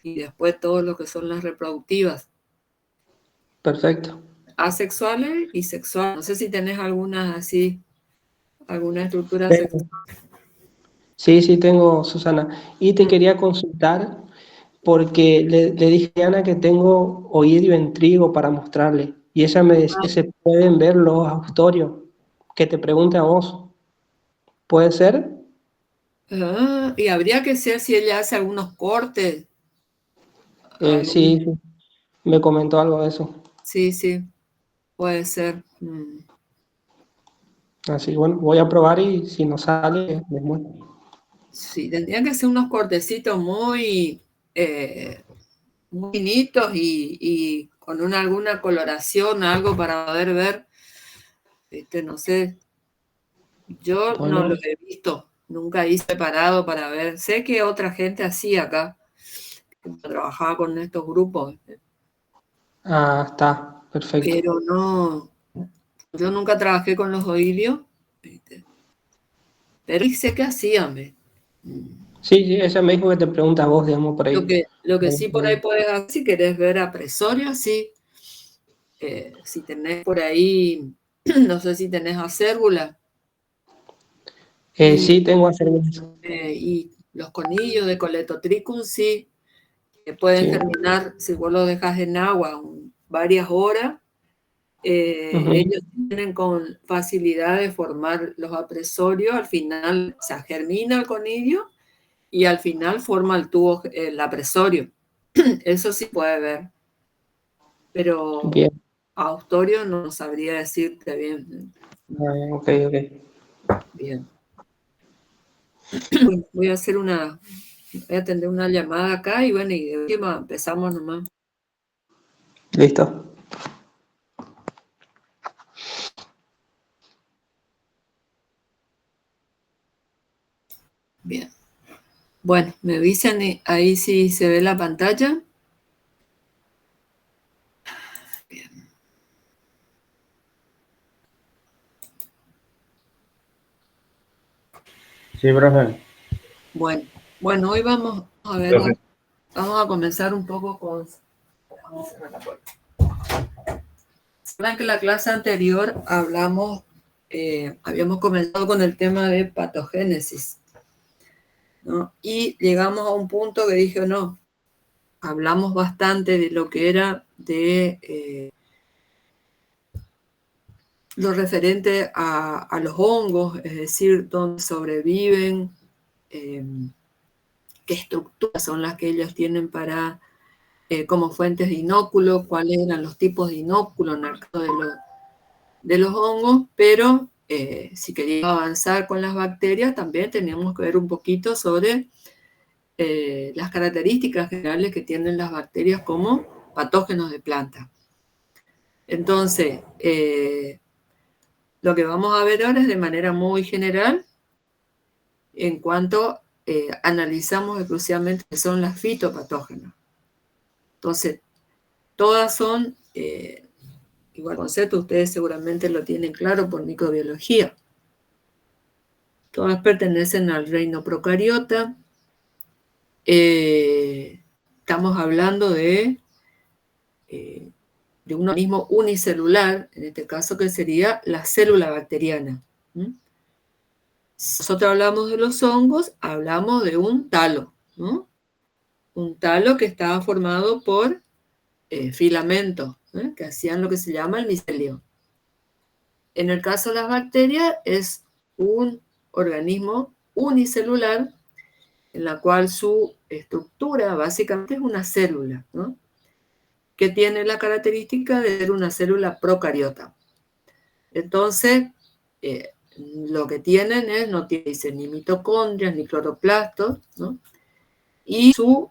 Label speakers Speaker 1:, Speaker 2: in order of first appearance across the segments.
Speaker 1: y después todo lo que son las reproductivas.
Speaker 2: Perfecto.
Speaker 1: Asexuales y sexuales. No sé si tenés algunas así, alguna estructura sexual.
Speaker 2: Sí, tengo, Susana. Y te quería consultar porque le dije a Ana que tengo oído y ventrígo para mostrarle. Y ella me decía que se pueden ver los autorios. Que te pregunte a vos. ¿Puede ser?
Speaker 1: Y habría que ser si ella hace algunos cortes.
Speaker 2: Sí, sí, me comentó algo de eso.
Speaker 1: Sí, puede ser.
Speaker 2: Así, bueno, voy a probar y si no sale, les muestro.
Speaker 1: Sí, tendrían que ser unos cortecitos muy finitos y con alguna coloración, algo para poder ver. No sé, yo no lo
Speaker 2: Bueno,
Speaker 1: he visto, nunca hice preparado para ver. Sé que otra gente hacía acá, que trabajaba con estos grupos,
Speaker 2: está, perfecto.
Speaker 1: pero no, yo nunca trabajé con los oídios, ¿viste? Pero sé que hacían, ¿ves?
Speaker 2: Sí, ella me dijo que te pregunta a vos, digamos, por
Speaker 1: Lo
Speaker 2: ahí.
Speaker 1: que, lo que sí por ahí podés hacer, si querés ver apresorios, sí. Si tenés por ahí, no sé si tenés acérgula y,
Speaker 2: Sí, tengo hacer eso.
Speaker 1: y los conillos de Coletotricum, sí, que pueden
Speaker 2: Sí.
Speaker 1: germinar si vos los dejas en agua varias horas.
Speaker 2: Ujú.
Speaker 1: Ellos tienen con facilidad de formar los apresorios, al final, o sea, germina el conillo y al final forma el tubo, el apresorio. Eso sí puede ver, pero
Speaker 2: Bien.
Speaker 1: Austorio no sabría decirte bien.
Speaker 2: Ok, ok.
Speaker 1: Bien. Bueno, voy a atender una llamada acá y bueno, y de última empezamos nomás.
Speaker 2: Listo.
Speaker 1: Bien. Bueno, me avisan ahí si se ve la pantalla. Bien.
Speaker 3: Sí, profe.
Speaker 1: Bueno, hoy vamos a ver, vamos a comenzar un poco con. Vamos a cerrar la puerta. Saben que en la clase anterior habíamos comenzado con el tema de patogénesis, ¿no? Y llegamos a un punto que dije, no, hablamos bastante de lo que era de lo referente a los hongos, es decir, dónde sobreviven, eh, qué estructuras son las que ellos tienen para como fuentes de inóculo, cuáles eran los tipos de inóculo en el caso de los hongos, pero si queríamos avanzar con las bacterias, también teníamos que ver un poquito sobre las características generales que tienen las bacterias como patógenos de planta. Entonces, lo que vamos a ver ahora es de manera muy general en cuanto analizamos exclusivamente que son las fitopatógenas. Entonces, todas son, igual concepto, ustedes seguramente lo tienen claro por microbiología. Todas pertenecen al reino procariota. Estamos hablando de un organismo unicelular, en este caso que sería la célula bacteriana. Si nosotros hablamos de los hongos, hablamos de un talo, ¿no? Un talo que estaba formado por filamentos, que hacían lo que se llama el micelio. En el caso de las bacterias, es un organismo unicelular en la cual su estructura básicamente es una célula, ¿no? Que tiene la característica de ser una célula procariota. Entonces, lo que tienen es, no tienen ni mitocondrias ni cloroplastos, ¿no? Y su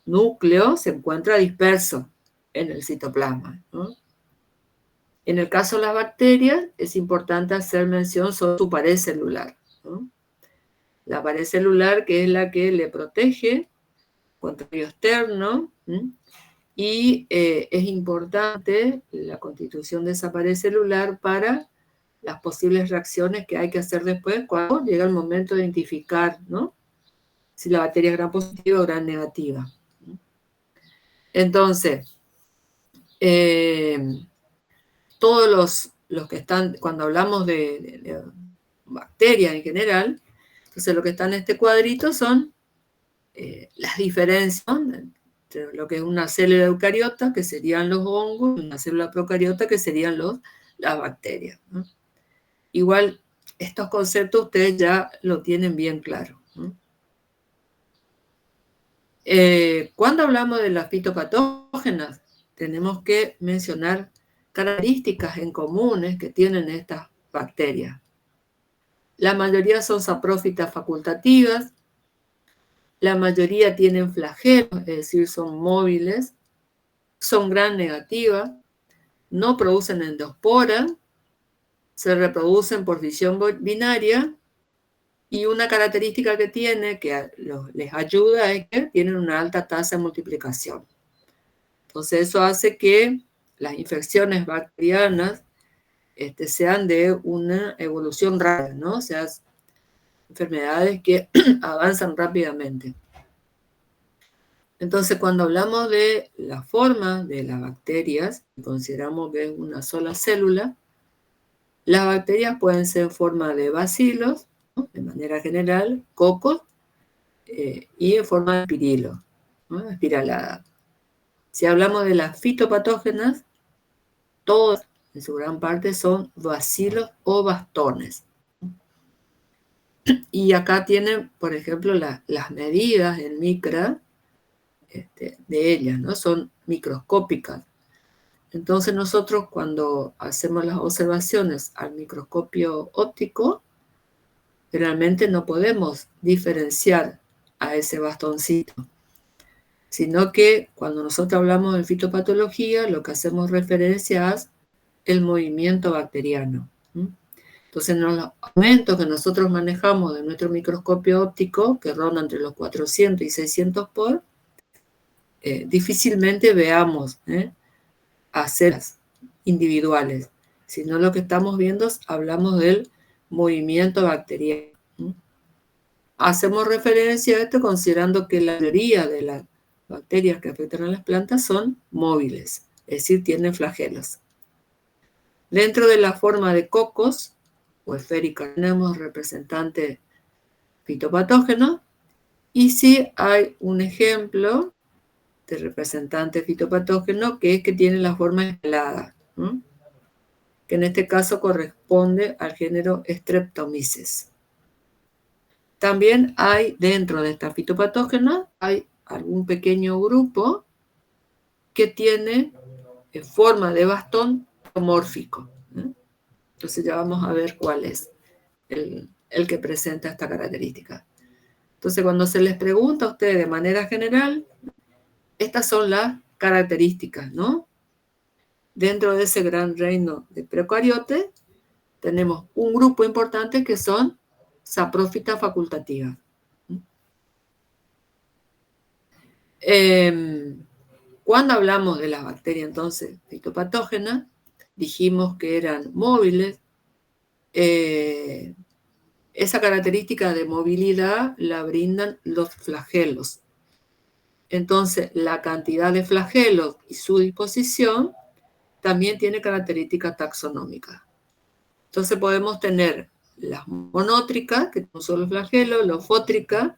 Speaker 1: núcleo se encuentra disperso en el citoplasma, ¿no? En el caso de las bacterias, es importante hacer mención sobre su pared celular, ¿no? La pared celular que es la que le protege contra el medio externo, ¿sí? Y es importante la constitución de esa pared celular para las posibles reacciones que hay que hacer después cuando llega el momento de identificar, ¿no? Si la bacteria es gram positiva o gram negativa. Entonces, todos los que están, cuando hablamos de bacterias en general, entonces lo que está en este cuadrito son las diferencias, ¿no?, entre lo que es una célula eucariota, que serían los hongos, y una célula procariota, que serían las bacterias, ¿no? Igual, estos conceptos ustedes ya lo tienen bien claro, ¿no? Cuando hablamos de las fitopatógenas, tenemos que mencionar características en comunes que tienen estas bacterias. La mayoría son saprófitas facultativas, la mayoría tienen flagelos, es decir, son móviles, son gram negativas, no producen endospora, se reproducen por fisión binaria, y una característica que tiene, que les ayuda, es que tienen una alta tasa de multiplicación. Entonces eso hace que las infecciones bacterianas sean de una evolución rápida, ¿no? O sea, enfermedades que avanzan rápidamente. Entonces, cuando hablamos de la forma de las bacterias, consideramos que es una sola célula, las bacterias pueden ser en forma de bacilos, ¿no?, de manera general, cocos, y en forma de espirilo, ¿no?, espiralada. Si hablamos de las fitopatógenas, todas, en su gran parte, son bacilos o bastones. Y acá tienen, por ejemplo, las medidas en micra de ellas, ¿no? Son microscópicas. Entonces nosotros, cuando hacemos las observaciones al microscopio óptico, realmente no podemos diferenciar a ese bastoncito, sino que cuando nosotros hablamos de fitopatología, lo que hacemos referencia es el movimiento bacteriano. Entonces, en los aumentos que nosotros manejamos de nuestro microscopio óptico, que ronda entre los 400 y 600 por, difícilmente veamos a células individuales, sino lo que estamos viendo, hablamos del movimiento bacteriano. Hacemos referencia a esto considerando que la mayoría de las bacterias que afectan a las plantas son móviles, es decir, tienen flagelos. Dentro de la forma de cocos o esférica tenemos representantes fitopatógenos, y sí hay un ejemplo de representante fitopatógeno que es que tiene la forma escalada, ¿no?, que en este caso corresponde al género Streptomyces. También hay, dentro de estas fitopatógenas, hay algún pequeño grupo que tiene forma de bastón mórfico, ¿no? Entonces ya vamos a ver cuál es el que presenta esta característica. Entonces, cuando se les pregunta a ustedes de manera general, estas son las características, ¿no? Dentro de ese gran reino de procariotes, tenemos un grupo importante que son saprófitas facultativas. Cuando hablamos de las bacterias, entonces, fitopatógenas, dijimos que eran móviles. Esa característica de movilidad la brindan los flagelos. Entonces, la cantidad de flagelos y su disposición también tiene características taxonómicas. Entonces, podemos tener las monótricas, que son solo flagelos, lofótricas,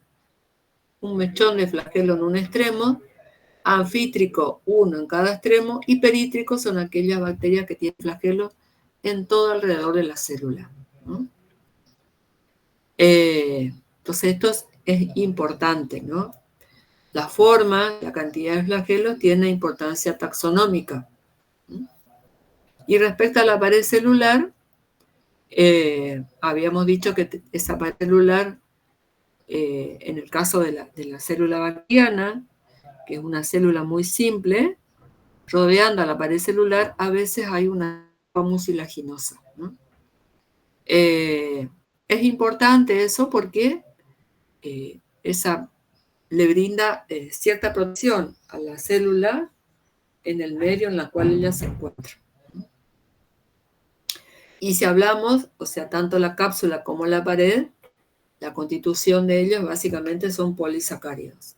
Speaker 1: un mechón de flagelo en un extremo, anfítrico, uno en cada extremo, y perítricos son aquellas bacterias que tienen flagelos en todo alrededor de la célula, ¿no? Entonces, esto es importante, ¿no? La forma, la cantidad de flagelos tiene importancia taxonómica. Y respecto a la pared celular, habíamos dicho que esa pared celular, en el caso de la célula bacteriana, que es una célula muy simple, rodeando a la pared celular, a veces hay una capa mucilaginosa, ¿no? Es importante eso porque esa le brinda cierta protección a la célula en el medio en el cual ella se encuentra. Y si hablamos, o sea, tanto la cápsula como la pared, la constitución de ellos básicamente son polisacáridos.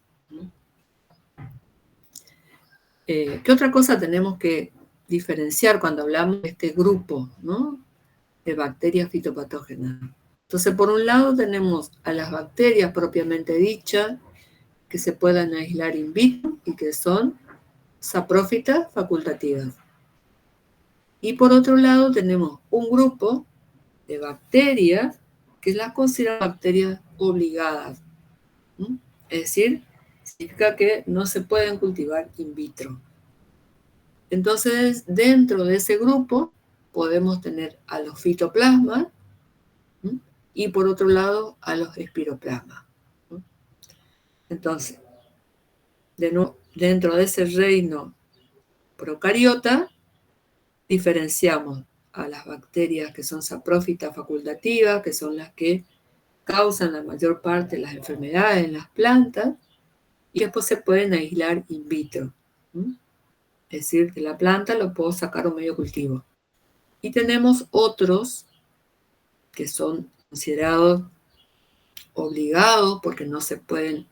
Speaker 1: ¿Qué otra cosa tenemos que diferenciar cuando hablamos de este grupo, ¿no?, de bacterias fitopatógenas? Entonces, por un lado tenemos a las bacterias propiamente dichas, que se puedan aislar in vitro y que son saprófitas facultativas. Y por otro lado tenemos un grupo de bacterias que las consideran bacterias obligadas. Es decir, significa que no se pueden cultivar in vitro. Entonces, dentro de ese grupo podemos tener a los fitoplasmas y por otro lado a los espiroplasmas. Entonces, dentro de ese reino procariota, diferenciamos a las bacterias que son saprófitas facultativas, que son las que causan la mayor parte de las enfermedades en las plantas, y después se pueden aislar in vitro. Es decir, de la planta lo puedo sacar a un medio cultivo. Y tenemos otros que son considerados obligados porque no se pueden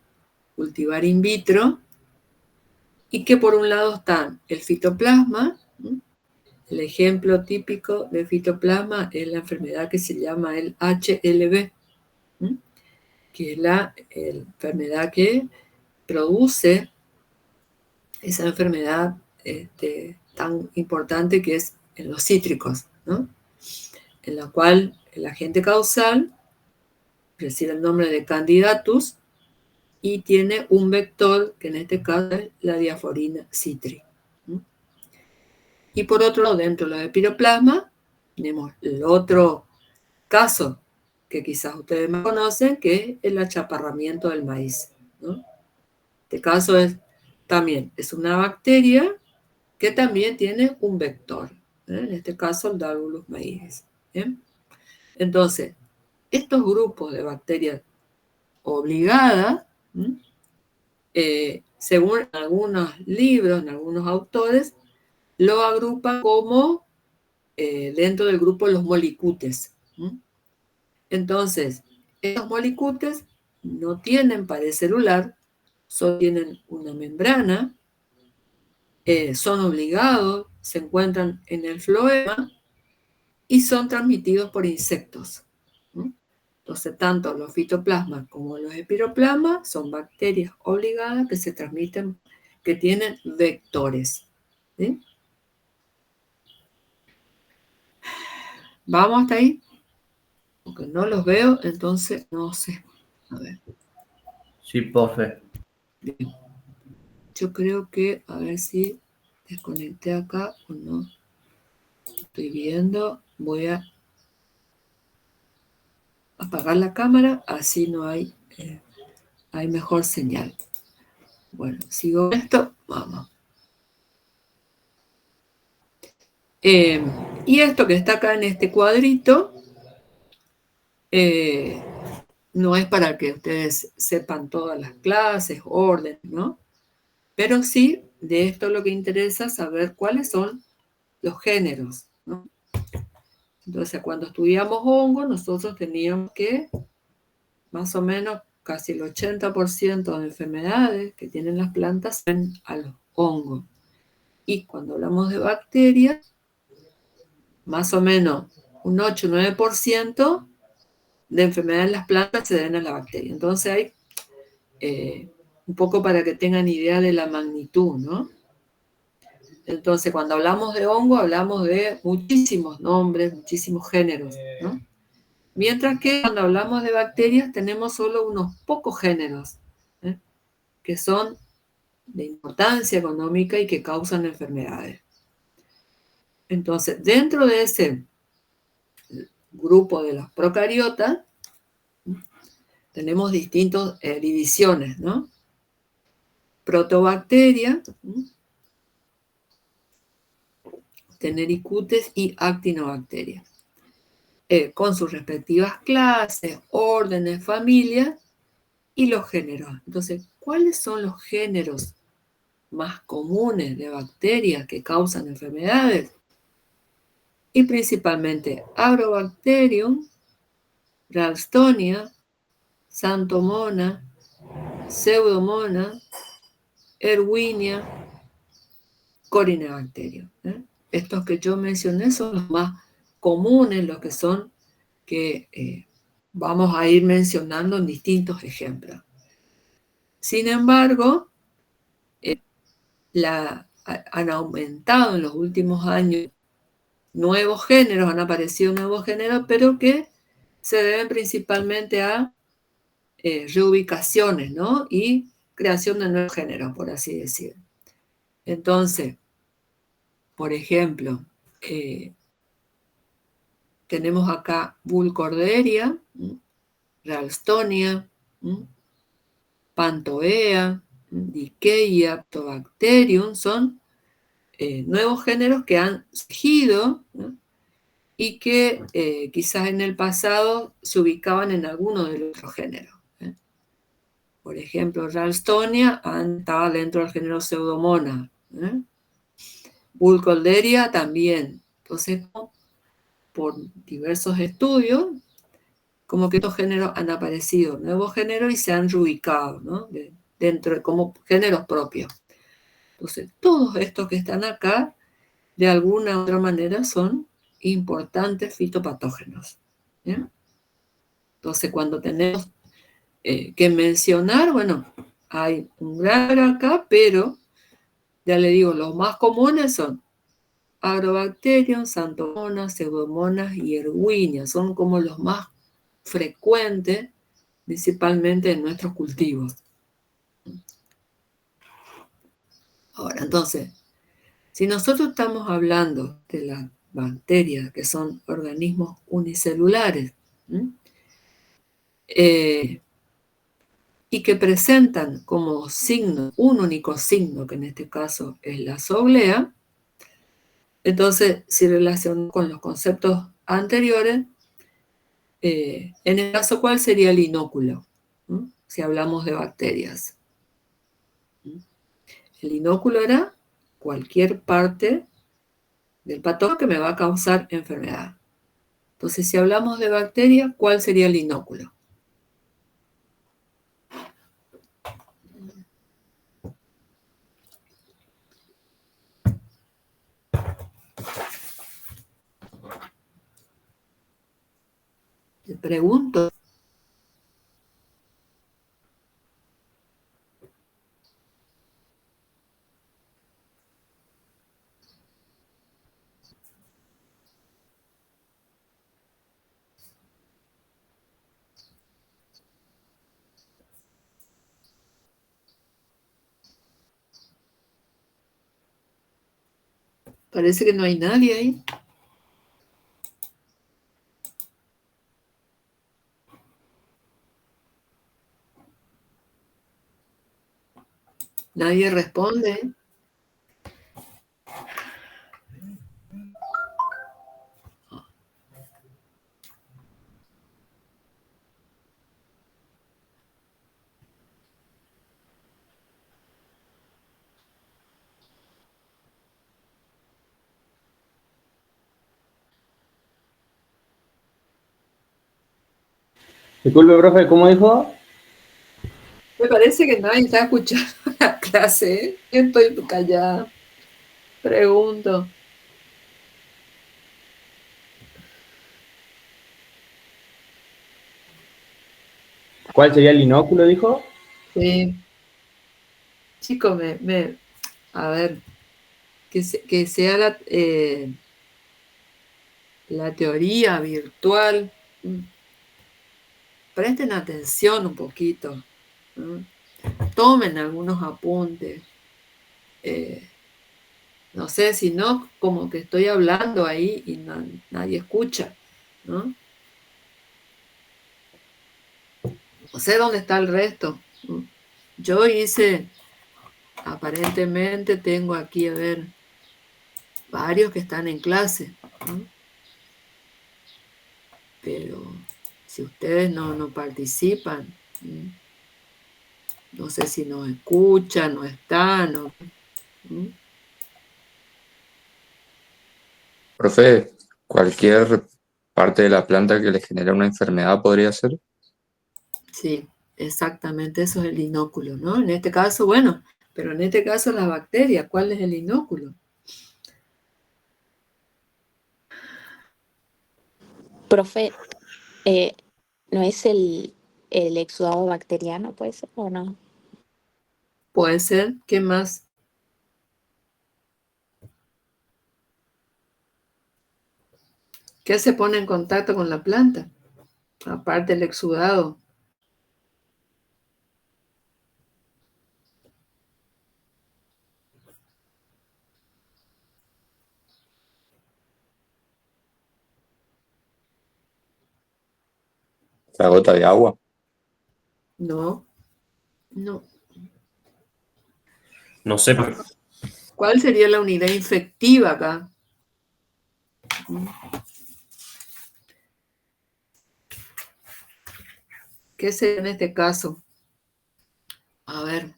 Speaker 1: cultivar in vitro, y que por un lado están el fitoplasma. El ejemplo típico de fitoplasma es la enfermedad que se llama el HLV, que es la enfermedad que produce esa enfermedad tan importante que es en los cítricos, ¿no?, en la cual el agente causal recibe el nombre de Candidatus y tiene un vector, que en este caso es la diaforina citri. Y por otro lado, dentro de los espiroplasmas, tenemos el otro caso que quizás ustedes me conocen, que es el achaparramiento del maíz, ¿no? Este caso también es una bacteria que también tiene un vector, en este caso el Dagulus maíz. Entonces, estos grupos de bacterias obligadas, según algunos libros, en algunos autores, lo agrupan como dentro del grupo los molicutes. Entonces, estos molicutes no tienen pared celular, solo tienen una membrana, son obligados, se encuentran en el floema y son transmitidos por insectos. Entonces, tanto los fitoplasmas como los espiroplasmas son bacterias obligadas que se transmiten, que tienen vectores. ¿Sí? ¿Vamos hasta ahí? Porque no los veo, entonces no sé. A ver.
Speaker 3: Sí, profe.
Speaker 1: Bien. Yo creo que, a ver si desconecté acá o no. Estoy viendo. Voy a apagar la cámara, así no hay mejor señal. Bueno, sigo esto. Vamos. Y esto que está acá en este cuadrito no es para que ustedes sepan todas las clases, orden, ¿no? Pero sí, de esto lo que interesa es saber cuáles son los géneros, ¿no? Entonces, cuando estudiamos hongos, nosotros teníamos que, más o menos, casi el 80% de enfermedades que tienen las plantas son a los hongos. Y cuando hablamos de bacterias, más o menos un 8-9% de enfermedades en las plantas se deben a la bacteria. Entonces hay un poco para que tengan idea de la magnitud, ¿no? Entonces, cuando hablamos de hongo, hablamos de muchísimos nombres, muchísimos géneros, ¿no? Mientras que cuando hablamos de bacterias, tenemos solo unos pocos géneros, que son de importancia económica y que causan enfermedades. Entonces, dentro de ese grupo de los procariotas, tenemos distintas divisiones, ¿no? Protobacteria, Tenericutes y Actinobacteria, con sus respectivas clases, órdenes, familias y los géneros. Entonces, ¿cuáles son los géneros más comunes de bacterias que causan enfermedades? Y principalmente Agrobacterium, Ralstonia, Xanthomona, Pseudomonas, Erwinia, Corynebacterium. Estos que yo mencioné son los más comunes, los que son que vamos a ir mencionando en distintos ejemplos. Sin embargo, han aumentado en los últimos años nuevos géneros, han aparecido nuevos géneros, pero que se deben principalmente a reubicaciones, ¿no? Y creación de nuevos géneros, por así decir. Entonces, por ejemplo, tenemos acá Burkholderia, Ralstonia, Pantoea, Dickeia, Lactobacterium, son nuevos géneros que han surgido, ¿no? Y que quizás en el pasado se ubicaban en alguno de los otros géneros. Por ejemplo, Ralstonia estaba dentro del género Pseudomonas. Burkholderia también. Entonces, por diversos estudios, como que estos géneros han aparecido, nuevos géneros, y se han reubicado, ¿no? Dentro de como géneros propios. Entonces, todos estos que están acá, de alguna u otra manera, son importantes fitopatógenos. ¿Bien? Entonces, cuando tenemos que mencionar, bueno, hay un gran acá, pero ya le digo, los más comunes son Agrobacterium, Xanthomonas, Pseudomonas y Erwinia. Son como los más frecuentes, principalmente en nuestros cultivos. Ahora, entonces, si nosotros estamos hablando de las bacterias, que son organismos unicelulares, y que presentan como signo, un único signo, que en este caso es la soblea, entonces, si relacionamos con los conceptos anteriores, en el caso, ¿cuál sería el inóculo? Si hablamos de bacterias. El inóculo era cualquier parte del patógeno que me va a causar enfermedad. Entonces, si hablamos de bacterias, ¿cuál sería el inóculo? Te pregunto. Parece que no hay nadie ahí. Nadie responde.
Speaker 4: Disculpe, profe, ¿cómo dijo?
Speaker 1: Me parece que nadie está escuchando la clase, ¿eh? Yo estoy callada. Pregunto.
Speaker 4: ¿Cuál sería el inóculo, dijo?
Speaker 1: Sí. Chicos, a ver, que sea la teoría virtual. Presten atención un poquito. Tomen algunos apuntes. No sé, si no, como que estoy hablando ahí y nadie escucha, ¿no? No sé dónde está el resto. Yo hice, aparentemente tengo aquí, a ver, varios que están en clase, ¿no? Pero si ustedes no participan, no sé si nos escuchan, no están, ¿no?
Speaker 5: Profe, cualquier parte de la planta que le genera una enfermedad podría ser.
Speaker 1: Sí, exactamente, eso es el inóculo, ¿no? En este caso, bueno, pero en este caso la bacteria, ¿cuál es el inóculo?
Speaker 6: Profe, ¿no es el exudado bacteriano, puede ser o no?
Speaker 1: Puede ser. ¿Qué más? ¿Qué se pone en contacto con la planta? Aparte del exudado.
Speaker 5: La gota de agua.
Speaker 1: No, no.
Speaker 7: No sé,
Speaker 1: ¿Cuál sería la unidad infectiva acá? ¿Qué sería en este caso? A ver,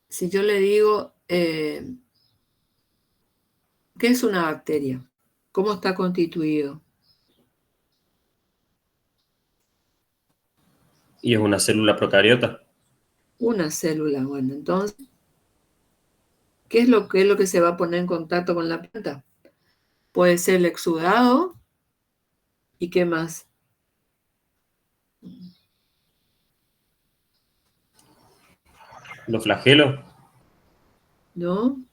Speaker 1: si yo le digo, ¿qué es una bacteria? ¿Cómo está constituido?
Speaker 7: y es una célula procariota.
Speaker 1: Una célula. Bueno, entonces, ¿qué es lo que se va a poner en contacto con la planta? Puede ser el exudado. ¿Y qué más?
Speaker 7: Los flagelos,
Speaker 1: ¿No?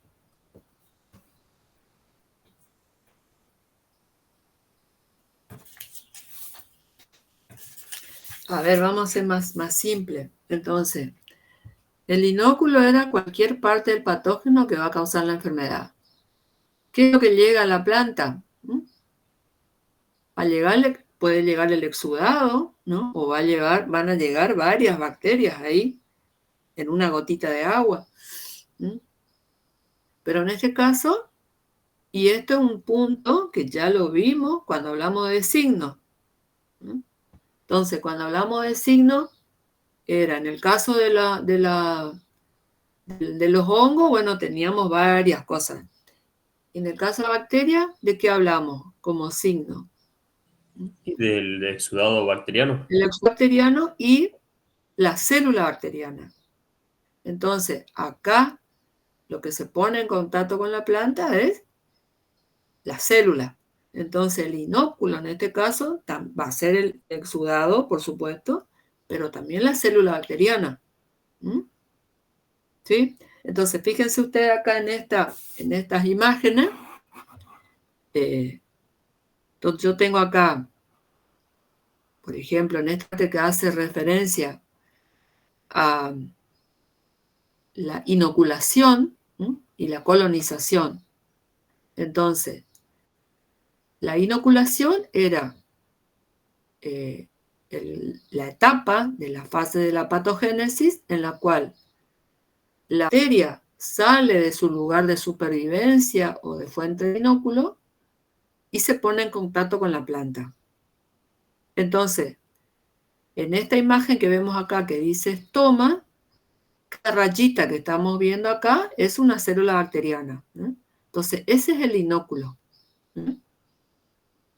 Speaker 1: A ver, vamos a ser más simple. Entonces, el inóculo era cualquier parte del patógeno que va a causar la enfermedad. ¿Qué es lo que llega a la planta? Puede llegar el exudado, ¿no? O van a llegar varias bacterias ahí en una gotita de agua. Pero en este caso, y esto es un punto que ya lo vimos cuando hablamos de signos. Entonces, cuando hablamos de signos, era en el caso de los hongos, bueno, teníamos varias cosas. En el caso de la bacteria, ¿de qué hablamos como signo?
Speaker 7: del exudado bacteriano.
Speaker 1: El exobacteriano y la célula bacteriana. Entonces, acá lo que se pone en contacto con la planta es la célula. Entonces, el inóculo en este caso va a ser el exudado, por supuesto, pero también la célula bacteriana. ¿Sí? Entonces, fíjense ustedes acá en estas imágenes. Entonces, yo tengo acá, por ejemplo, en esta parte que hace referencia a la inoculación y la colonización. Entonces, la inoculación era la etapa de la fase de la patogénesis en la cual la bacteria sale de su lugar de supervivencia o de fuente de inóculo y se pone en contacto con la planta. Entonces, en esta imagen que vemos acá que dice estoma, cada rayita que estamos viendo acá es una célula bacteriana. Entonces, ese es el inóculo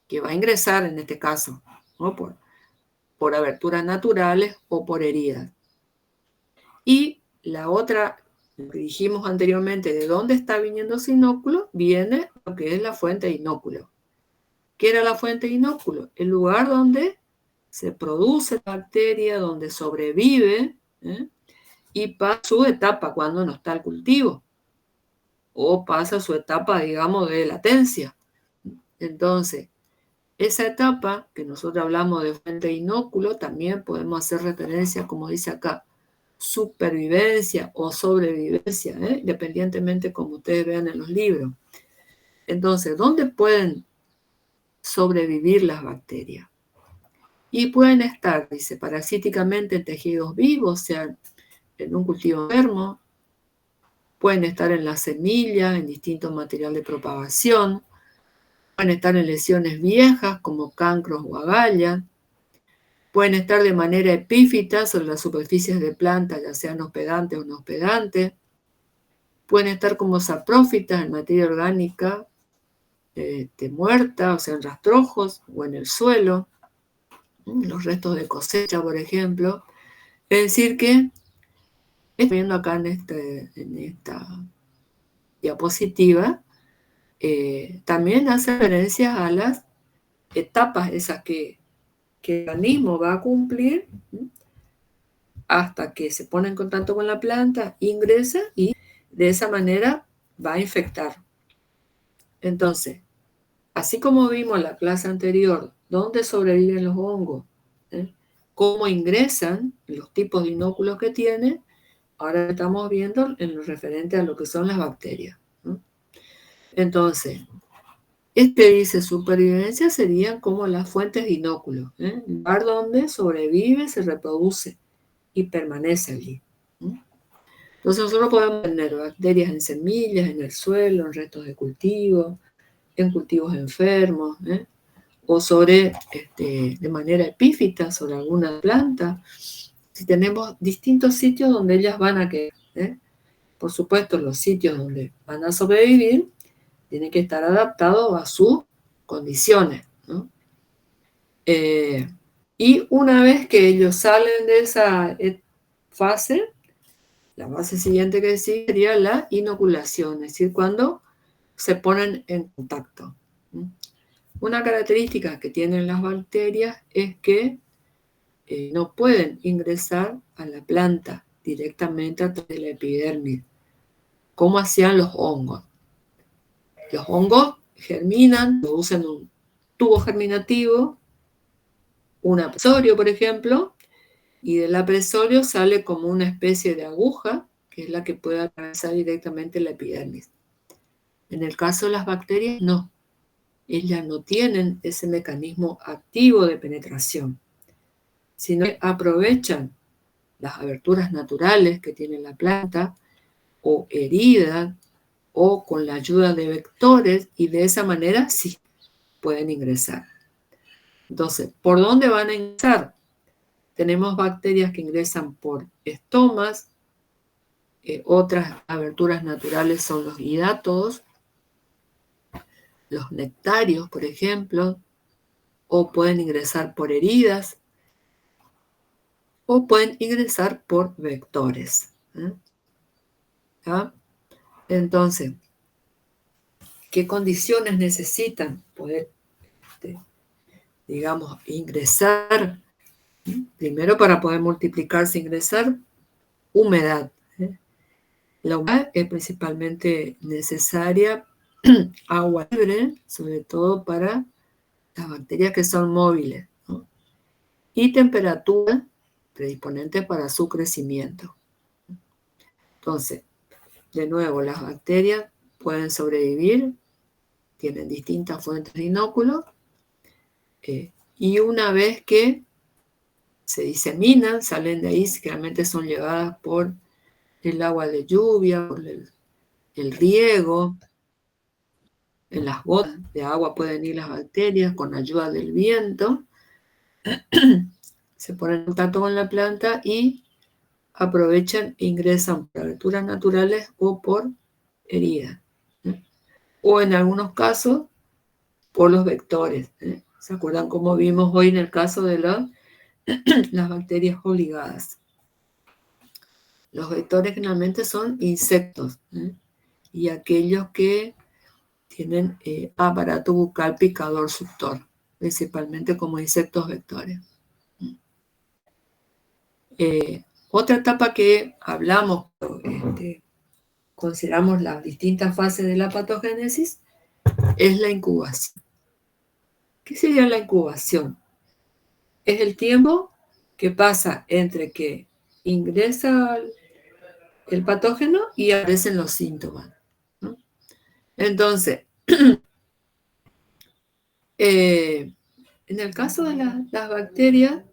Speaker 1: que va a ingresar en este caso, ¿no? por aberturas naturales o por heridas. Y la otra, lo que dijimos anteriormente, de dónde está viniendo ese inóculo, viene lo que es la fuente de inóculo. ¿Qué era la fuente de inóculo? El lugar donde se produce la bacteria, donde sobrevive, y pasa su etapa cuando no está el cultivo, o pasa su etapa, digamos, de latencia. Entonces, esa etapa que nosotros hablamos de fuente de inóculo, también podemos hacer referencia, como dice acá, supervivencia o sobrevivencia, independientemente como ustedes vean en los libros. Entonces, ¿dónde pueden sobrevivir las bacterias? Y pueden estar, dice, parasíticamente en tejidos vivos, o sea, en un cultivo enfermo, pueden estar en la semilla, en distintos materiales de propagación, pueden estar en lesiones viejas como cancros o agallas, pueden estar de manera epífita sobre las superficies de plantas, ya sean hospedantes o no hospedantes, pueden estar como saprófitas en materia orgánica muerta, o sea, en rastrojos o en el suelo, los restos de cosecha, por ejemplo. Es decir que, estoy viendo acá en esta diapositiva, también hace referencia a las etapas esas que el organismo va a cumplir hasta que se pone en contacto con la planta, ingresa y de esa manera va a infectar. Entonces, así como vimos en la clase anterior, dónde sobreviven los hongos, cómo ingresan, los tipos de inóculos que tienen, ahora estamos viendo en lo referente a lo que son las bacterias. Entonces, dice supervivencia serían como las fuentes de inóculos, el lugar donde sobrevive, se reproduce y permanece allí. Entonces nosotros podemos tener bacterias en semillas, en el suelo, en restos de cultivo, en cultivos enfermos, o sobre, de manera epífita, sobre alguna planta. Si tenemos distintos sitios donde ellas van a quedar. Por supuesto, los sitios donde van a sobrevivir tienen que estar adaptados a sus condiciones, ¿no? Y una vez que ellos salen de esa fase, la fase siguiente que sigue sería la inoculación, es decir, cuando se ponen en contacto. Una característica que tienen las bacterias es que no pueden ingresar a la planta directamente a través de la epidermis, como hacían los hongos. Los hongos germinan, producen un tubo germinativo, un apresorio, por ejemplo, y del apresorio sale como una especie de aguja, que es la que puede atravesar directamente la epidermis. En el caso de las bacterias, no. Ellas no tienen ese mecanismo activo de penetración, sino que aprovechan las aberturas naturales que tiene la planta, o heridas, o con la ayuda de vectores, y de esa manera sí pueden ingresar. Entonces, ¿por dónde van a ingresar? Tenemos bacterias que ingresan por estomas, otras aberturas naturales son los hidátodos, los nectarios, por ejemplo, o pueden ingresar por heridas, o pueden ingresar por vectores. ¿Ya? Entonces, ¿qué condiciones necesitan poder, digamos, ingresar? Primero, para poder multiplicarse, ingresar, humedad. La humedad es principalmente necesaria, agua libre, sobre todo para las bacterias que son móviles, ¿no? Y temperatura predisponente para su crecimiento. Entonces, de nuevo, las bacterias pueden sobrevivir, tienen distintas fuentes de inóculos, y una vez que se diseminan, salen de ahí, generalmente son llevadas por el agua de lluvia, por el riego. En las gotas de agua pueden ir las bacterias con ayuda del viento, se ponen en contacto con la planta y aprovechan e ingresan por aberturas naturales o por heridas. O en algunos casos, por los vectores. ¿Se acuerdan cómo vimos hoy en el caso de las bacterias obligadas? Los vectores generalmente son insectos, y aquellos que tienen aparato bucal picador suctor, principalmente como insectos vectores. Otra etapa que hablamos, consideramos las distintas fases de la patogénesis, es la incubación. ¿Qué sería la incubación? Es el tiempo que pasa entre que ingresa el patógeno y aparecen los síntomas, ¿no? Entonces, en el caso de las bacterias,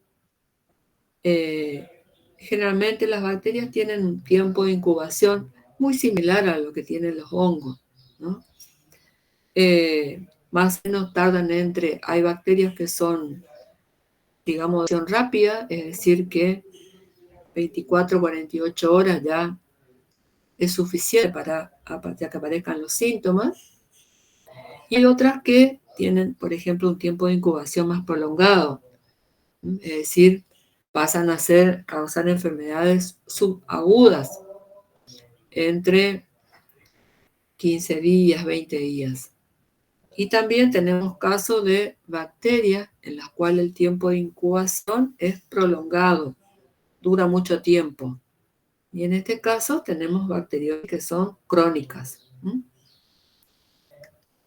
Speaker 1: generalmente las bacterias tienen un tiempo de incubación muy similar a lo que tienen los hongos, ¿no? Más o menos tardan hay bacterias que son, digamos, de acción rápida, es decir, que 24, 48 horas ya es suficiente para que aparezcan los síntomas. Y hay otras que tienen, por ejemplo, un tiempo de incubación más prolongado, es decir, pasan a causar enfermedades subagudas entre 15 días, 20 días. Y también tenemos casos de bacterias en las cuales el tiempo de incubación es prolongado, dura mucho tiempo. Y en este caso tenemos bacterias que son crónicas.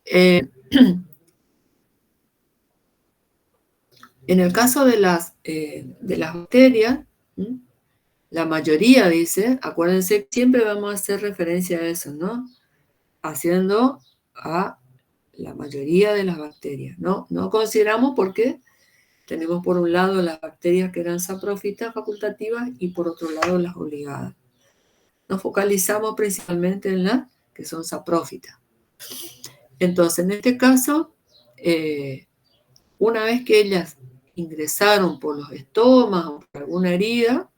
Speaker 1: En el caso de las bacterias, la mayoría dice, acuérdense, siempre vamos a hacer referencia a eso, ¿no? Haciendo a la mayoría de las bacterias, ¿no? No consideramos porque tenemos por un lado las bacterias que eran saprófitas facultativas y por otro lado las obligadas. Nos focalizamos principalmente en las que son saprófitas. Entonces, en este caso, una vez que ellas ingresaron por los estomas o por alguna herida,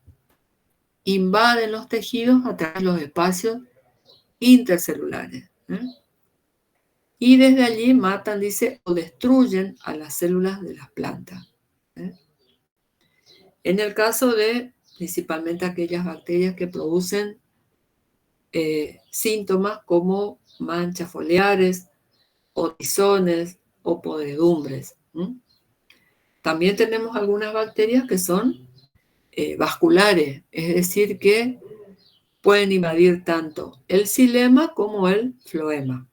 Speaker 1: invaden los tejidos a través de los espacios intercelulares. Y desde allí matan, dice, o destruyen a las células de las plantas. En el caso de principalmente aquellas bacterias que producen síntomas como manchas foliares, o tizones, o podredumbres. También tenemos algunas bacterias que son vasculares, es decir, que pueden invadir tanto el xilema como el floema.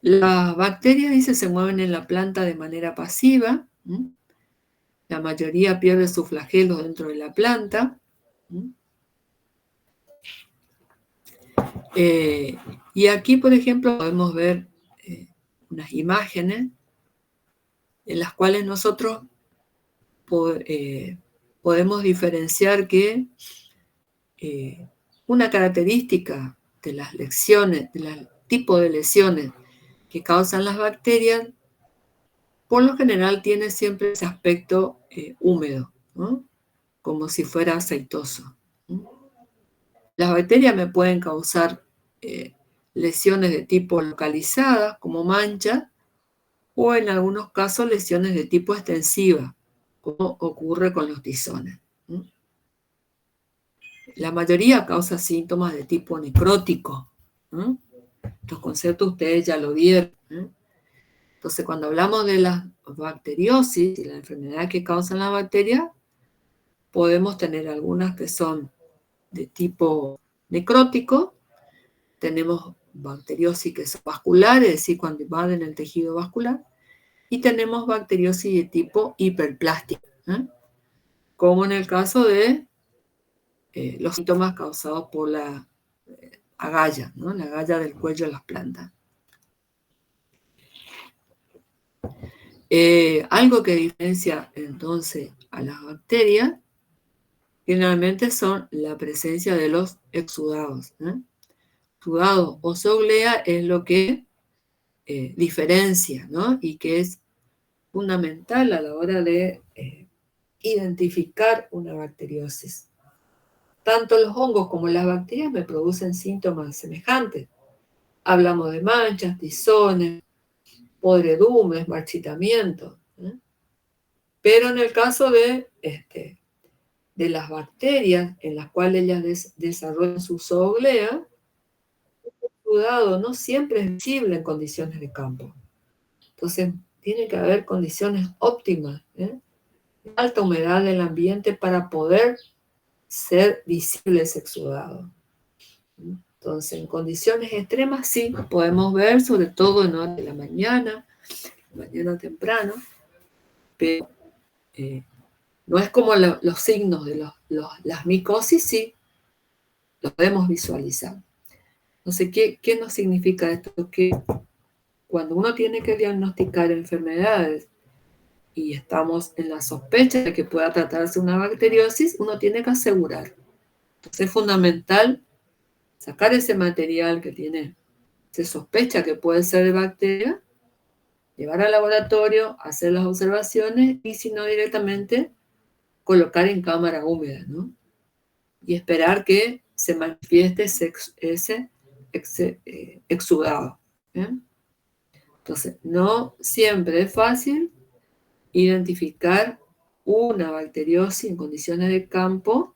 Speaker 1: Las bacterias, dice, se mueven en la planta de manera pasiva. La mayoría pierde sus flagelos dentro de la planta. Y aquí, por ejemplo, podemos ver unas imágenes en las cuales nosotros podemos diferenciar que una característica de las lesiones, del tipo de lesiones que causan las bacterias, por lo general tiene siempre ese aspecto húmedo, ¿no? Como si fuera aceitoso. Las bacterias me pueden causar lesiones de tipo localizada, como manchas, o en algunos casos lesiones de tipo extensiva, como ocurre con los tizones. La mayoría causa síntomas de tipo necrótico. Los conceptos ustedes ya lo vieron. Entonces, cuando hablamos de la bacteriosis y la enfermedad que causan las bacterias, podemos tener algunas que son de tipo necrótico, tenemos bacteriosis que son vasculares, es decir, cuando invaden el tejido vascular, y tenemos bacteriosis de tipo hiperplástica, como en el caso de los síntomas causados por la agalla, ¿no? La agalla del cuello de las plantas. Algo que diferencia entonces a las bacterias generalmente son la presencia de los exudados. Exudado o zooglea es lo que diferencia, ¿no? Y que es fundamental a la hora de identificar una bacteriosis. Tanto los hongos como las bacterias me producen síntomas semejantes. Hablamos de manchas, tizones, podredumbres, marchitamiento. Pero en el caso de las bacterias en las cuales ellas desarrollan su zooglea, el exudado no siempre es visible en condiciones de campo. Entonces, tiene que haber condiciones óptimas, alta humedad del ambiente para poder ser visible ese exudado. Entonces, en condiciones extremas sí podemos ver, sobre todo en horas de la mañana temprano, pero no es como los signos de las micosis, sí, los podemos visualizar. Entonces, ¿qué nos significa esto? Que cuando uno tiene que diagnosticar enfermedades y estamos en la sospecha de que pueda tratarse una bacteriosis, uno tiene que asegurar. Entonces es fundamental sacar ese material que se sospecha que puede ser de bacteria, llevar al laboratorio, hacer las observaciones y si no directamente colocar en cámara húmeda, ¿no? Y esperar que se manifieste ese exudado. Entonces, no siempre es fácil identificar una bacteriosis en condiciones de campo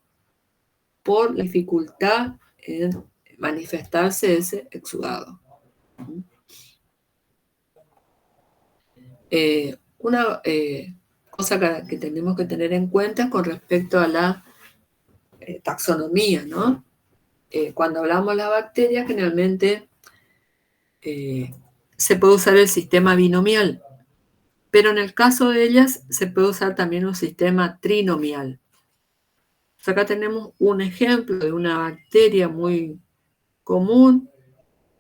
Speaker 1: por la dificultad en manifestarse ese exudado. Una cosa que tenemos que tener en cuenta con respecto a la taxonomía, ¿no? Cuando hablamos de las bacterias, generalmente se puede usar el sistema binomial, pero en el caso de ellas se puede usar también un sistema trinomial. Entonces acá tenemos un ejemplo de una bacteria muy común,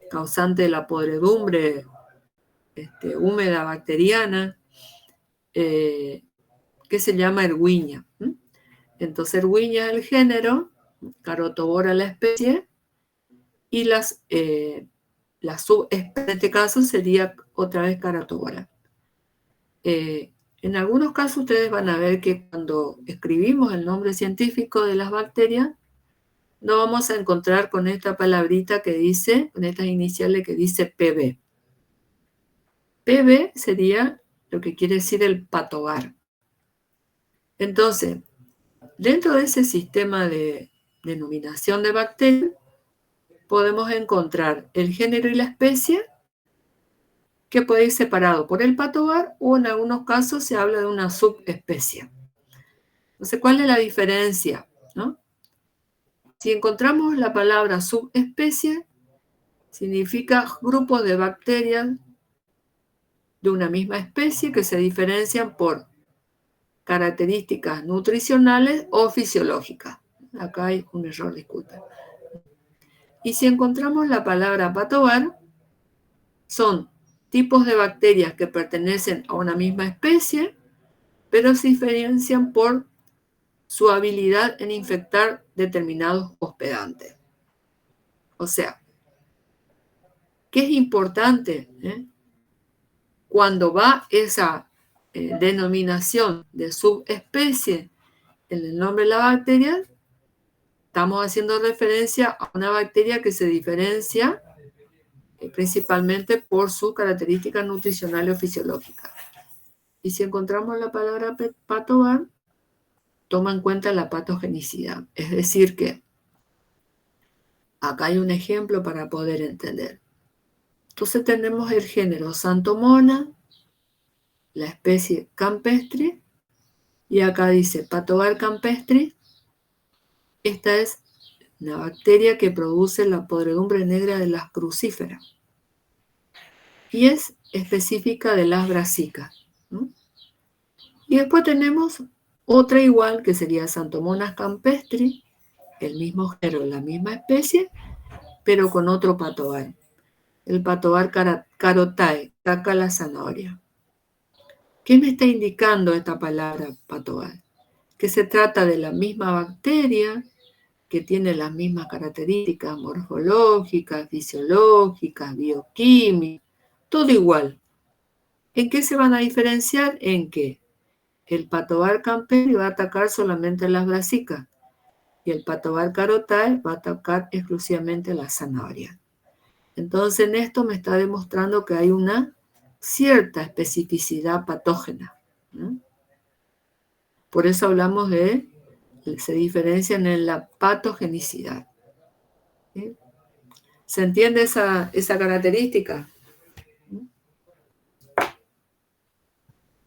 Speaker 1: causante de la podredumbre húmeda bacteriana, que se llama Erwinia. Entonces Erwinia es el género, Carotobora la especie, y la subespecie en este caso sería otra vez Carotobora. En algunos casos ustedes van a ver que cuando escribimos el nombre científico de las bacterias, no vamos a encontrar con esta palabrita que dice, con estas iniciales que dice PB. PB sería lo que quiere decir el patogar. Entonces, dentro de ese sistema de denominación de bacterias, podemos encontrar el género y la especie, que puede ir separado por el patogar, o en algunos casos se habla de una subespecie. Entonces, ¿cuál es la diferencia? ¿No? Si encontramos la palabra subespecie, significa grupos de bacterias de una misma especie que se diferencian por características nutricionales o fisiológicas. Acá hay un error, disculpen. Y si encontramos la palabra patogar, son tipos de bacterias que pertenecen a una misma especie, pero se diferencian por su habilidad en infectar determinados hospedantes. O sea, ¿qué es importante? Cuando va esa denominación de subespecie en el nombre de la bacteria, estamos haciendo referencia a una bacteria que se diferencia principalmente por sus características nutricionales o fisiológicas. Y si encontramos la palabra patogar, toma en cuenta la patogenicidad. Es decir que acá hay un ejemplo para poder entender. Entonces tenemos el género Xanthomona, la especie campestre, y acá dice patogar campestris. Esta es una bacteria que produce la podredumbre negra de las crucíferas y es específica de las brasicas, ¿no? Y después tenemos otra igual que sería Xanthomonas campestris, el mismo género, la misma especie, pero con otro patogar. El patogar carotae, caca la zanahoria. ¿Qué me está indicando esta palabra patogar? Que se trata de la misma bacteria, que tiene las mismas características morfológicas, fisiológicas, bioquímicas, todo igual. ¿En qué se van a diferenciar? En que el patogar campestris va a atacar solamente las brasicas y el patogar carotae va a atacar exclusivamente la zanahoria. Entonces, en esto me está demostrando que hay una cierta especificidad patógena, ¿no? Por eso hablamos de, se diferencian en la patogenicidad. ¿Sí? ¿Se entiende esa característica?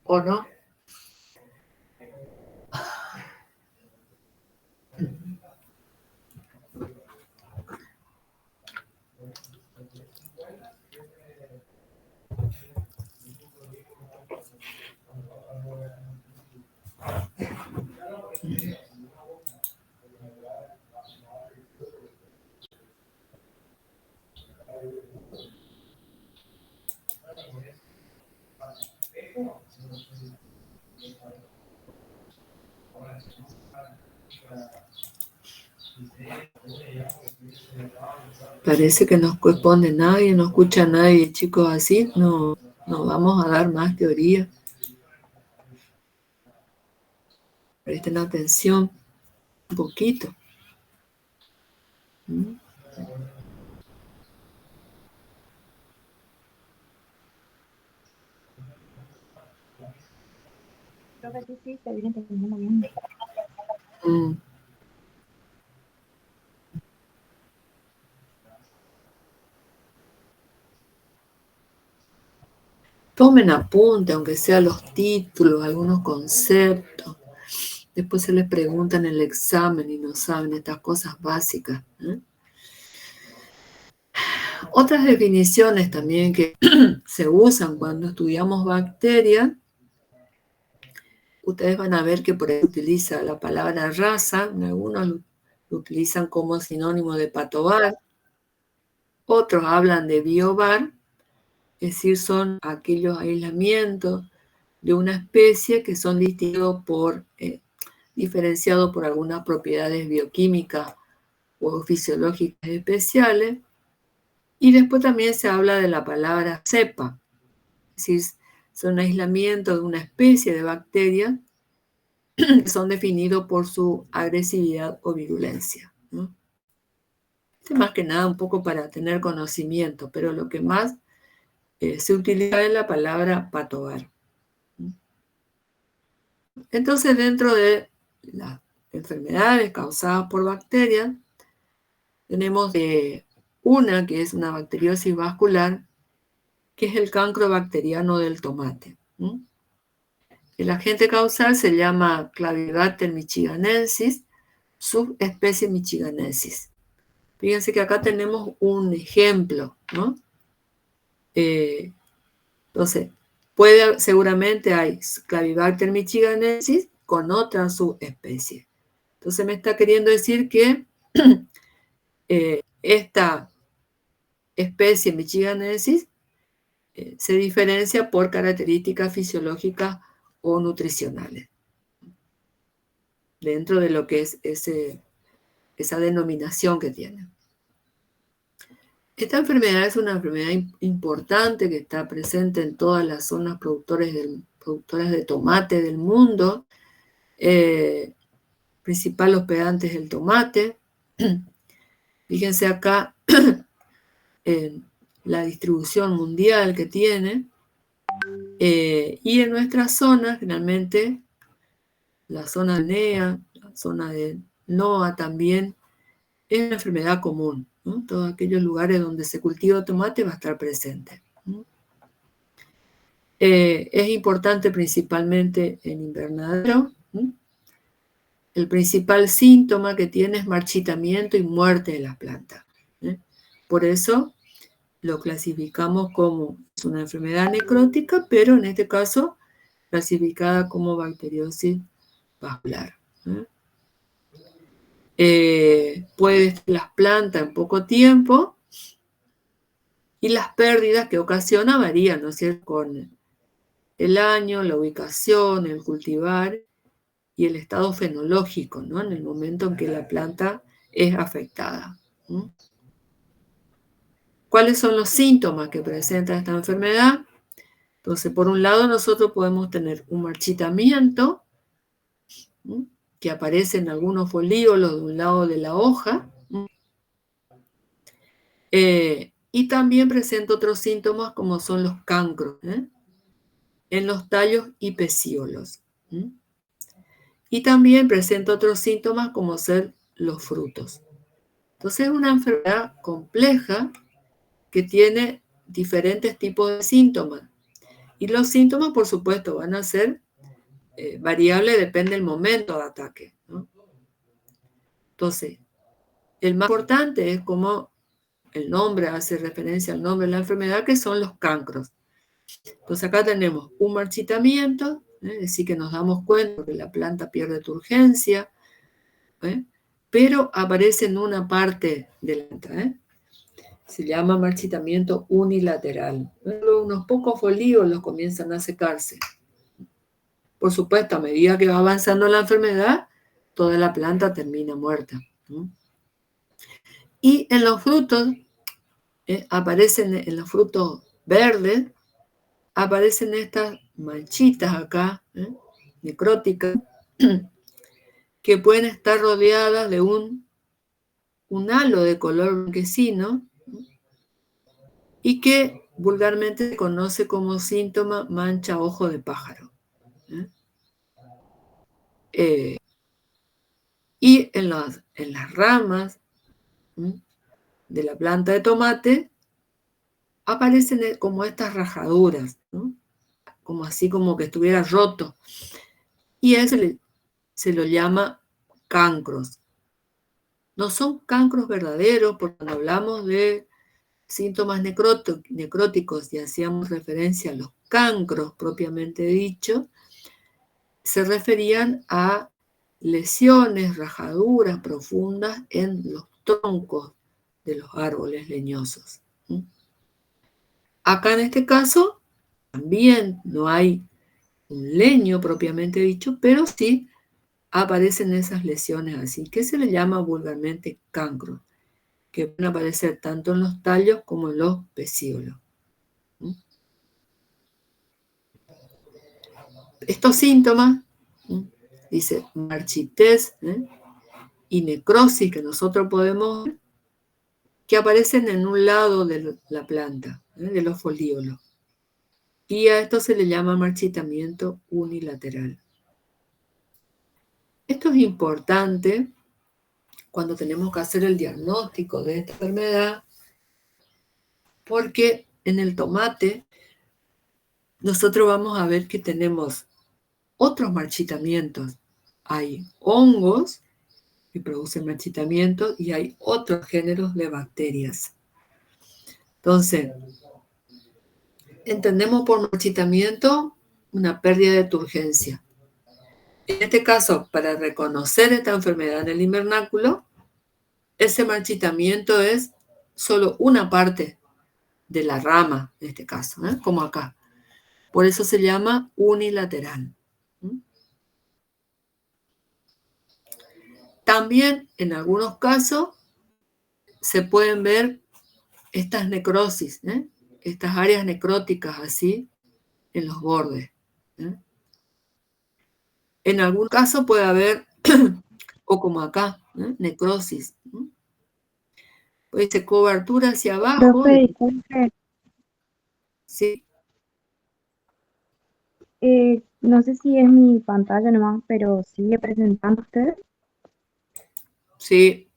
Speaker 1: ¿O no? Parece que no responde nadie, no escucha a nadie, chicos, así no vamos a dar más teoría. Presten atención un poquito.
Speaker 6: Sí, se viene entendiendo bien.
Speaker 1: Tomen apunte, aunque sea los títulos, algunos conceptos. Después se les pregunta en el examen y no saben estas cosas básicas. Otras definiciones también que se usan cuando estudiamos bacterias, ustedes van a ver que por ahí utiliza la palabra raza, algunos lo utilizan como sinónimo de patobar, otros hablan de biobar, es decir, son aquellos aislamientos de una especie que son distinguidos diferenciados por algunas propiedades bioquímicas o fisiológicas especiales. Y después también se habla de la palabra cepa, es decir, son aislamientos de una especie de bacterias que son definidos por su agresividad o virulencia, ¿no? Más que nada un poco para tener conocimiento, pero lo que más se utiliza es la palabra patobar. Entonces, dentro de las enfermedades causadas por bacterias, tenemos una que es una bacteriosis vascular, que es el cancro bacteriano del tomate. El agente causal se llama Clavibacter michiganensis, subespecie michiganensis. Fíjense que acá tenemos un ejemplo, ¿no? Entonces, seguramente hay Clavibacter michiganensis con otra subespecie. Entonces me está queriendo decir que esta especie michiganensis se diferencia por características fisiológicas o nutricionales dentro de lo que es esa denominación que tiene. Esta enfermedad es una enfermedad importante que está presente en todas las zonas productoras de tomate del mundo. Principal hospedante es el tomate. Fíjense acá en la distribución mundial que tiene. Y en nuestra zona, generalmente, la zona de NEA, la zona de NOA también, es una enfermedad común, ¿no? Todos aquellos lugares donde se cultiva tomate va a estar presente. Es importante principalmente en invernadero. El principal síntoma que tiene es marchitamiento y muerte de las plantas. Por eso lo clasificamos como una enfermedad necrótica, pero en este caso clasificada como bacteriosis vascular. Puede estar las plantas en poco tiempo y las pérdidas que ocasiona varían, ¿no es cierto?, con el año, la ubicación, el cultivar y el estado fenológico, ¿no?, en el momento en que la planta es afectada. ¿Cuáles son los síntomas que presenta esta enfermedad? Entonces, por un lado, nosotros podemos tener un marchitamiento que aparece en algunos folíolos de un lado de la hoja, y también presenta otros síntomas como son los cancros, en los tallos y pecíolos. Y también presenta otros síntomas como ser los frutos. Entonces es una enfermedad compleja que tiene diferentes tipos de síntomas. Y los síntomas, por supuesto, van a ser variables, depende del momento de ataque, ¿no? Entonces, el más importante es como el nombre hace referencia al nombre de la enfermedad, que son los cancros. Entonces acá tenemos un marchitamiento, es decir, que nos damos cuenta que la planta pierde turgencia, pero aparece en una parte de la planta. Se llama marchitamiento unilateral. Luego unos pocos folíolos comienzan a secarse. Por supuesto, a medida que va avanzando la enfermedad, toda la planta termina muerta. Y en los frutos, aparecen en los frutos verdes, aparecen estas manchitas acá, necróticas, que pueden estar rodeadas de un halo de color blanquecino y que vulgarmente se conoce como síntoma mancha ojo de pájaro. Y en las ramas de la planta de tomate aparecen como estas rajaduras, ¿no? como así como que estuviera roto. Y a eso se lo llama cancros. No son cancros verdaderos, porque cuando hablamos de síntomas necróticos y hacíamos referencia a los cancros propiamente dicho, se referían a lesiones, rajaduras profundas en los troncos de los árboles leñosos. Acá en este caso también no hay un leño propiamente dicho, pero sí aparecen esas lesiones así, que se le llama vulgarmente cancro, que pueden aparecer tanto en los tallos como en los pecíolos. Estos síntomas, dice marchitez y necrosis que nosotros podemos ver, que aparecen en un lado de la planta, de los folíolos. Y a esto se le llama marchitamiento unilateral. Esto es importante cuando tenemos que hacer el diagnóstico de esta enfermedad, porque en el tomate nosotros vamos a ver que tenemos otros marchitamientos. Hay hongos que producen marchitamiento y hay otros géneros de bacterias. Entonces, entendemos por marchitamiento una pérdida de turgencia. En este caso, para reconocer esta enfermedad en el invernáculo, ese marchitamiento es solo una parte de la rama, en este caso, como acá. Por eso se llama unilateral. También, en algunos casos, se pueden ver estas necrosis, estas áreas necróticas así, en los bordes. En algún caso puede haber, o como acá, necrosis. Pues dice cobertura hacia abajo.
Speaker 8: Profe, disculpe,
Speaker 1: Sí,
Speaker 8: no sé si es mi pantalla nomás, pero ¿sigue presentando usted?
Speaker 1: sí.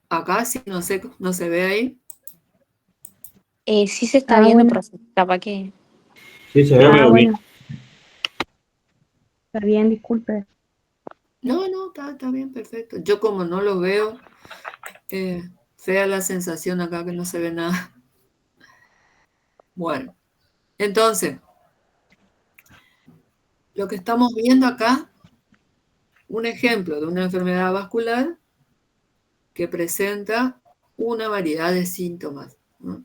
Speaker 1: Acá sí, no sé, no se ve ahí.
Speaker 6: Sí se está viendo,
Speaker 8: Bueno.
Speaker 6: profe. Capaz que...
Speaker 4: Sí, se
Speaker 7: Yo
Speaker 4: ve.
Speaker 7: veo bien.
Speaker 8: Bueno. Está bien, disculpe.
Speaker 1: No, está bien, perfecto. Yo como no lo veo, fea la sensación acá que no se ve nada. Bueno, entonces, lo que estamos viendo acá, un ejemplo de una enfermedad vascular que presenta una variedad de síntomas, ¿no?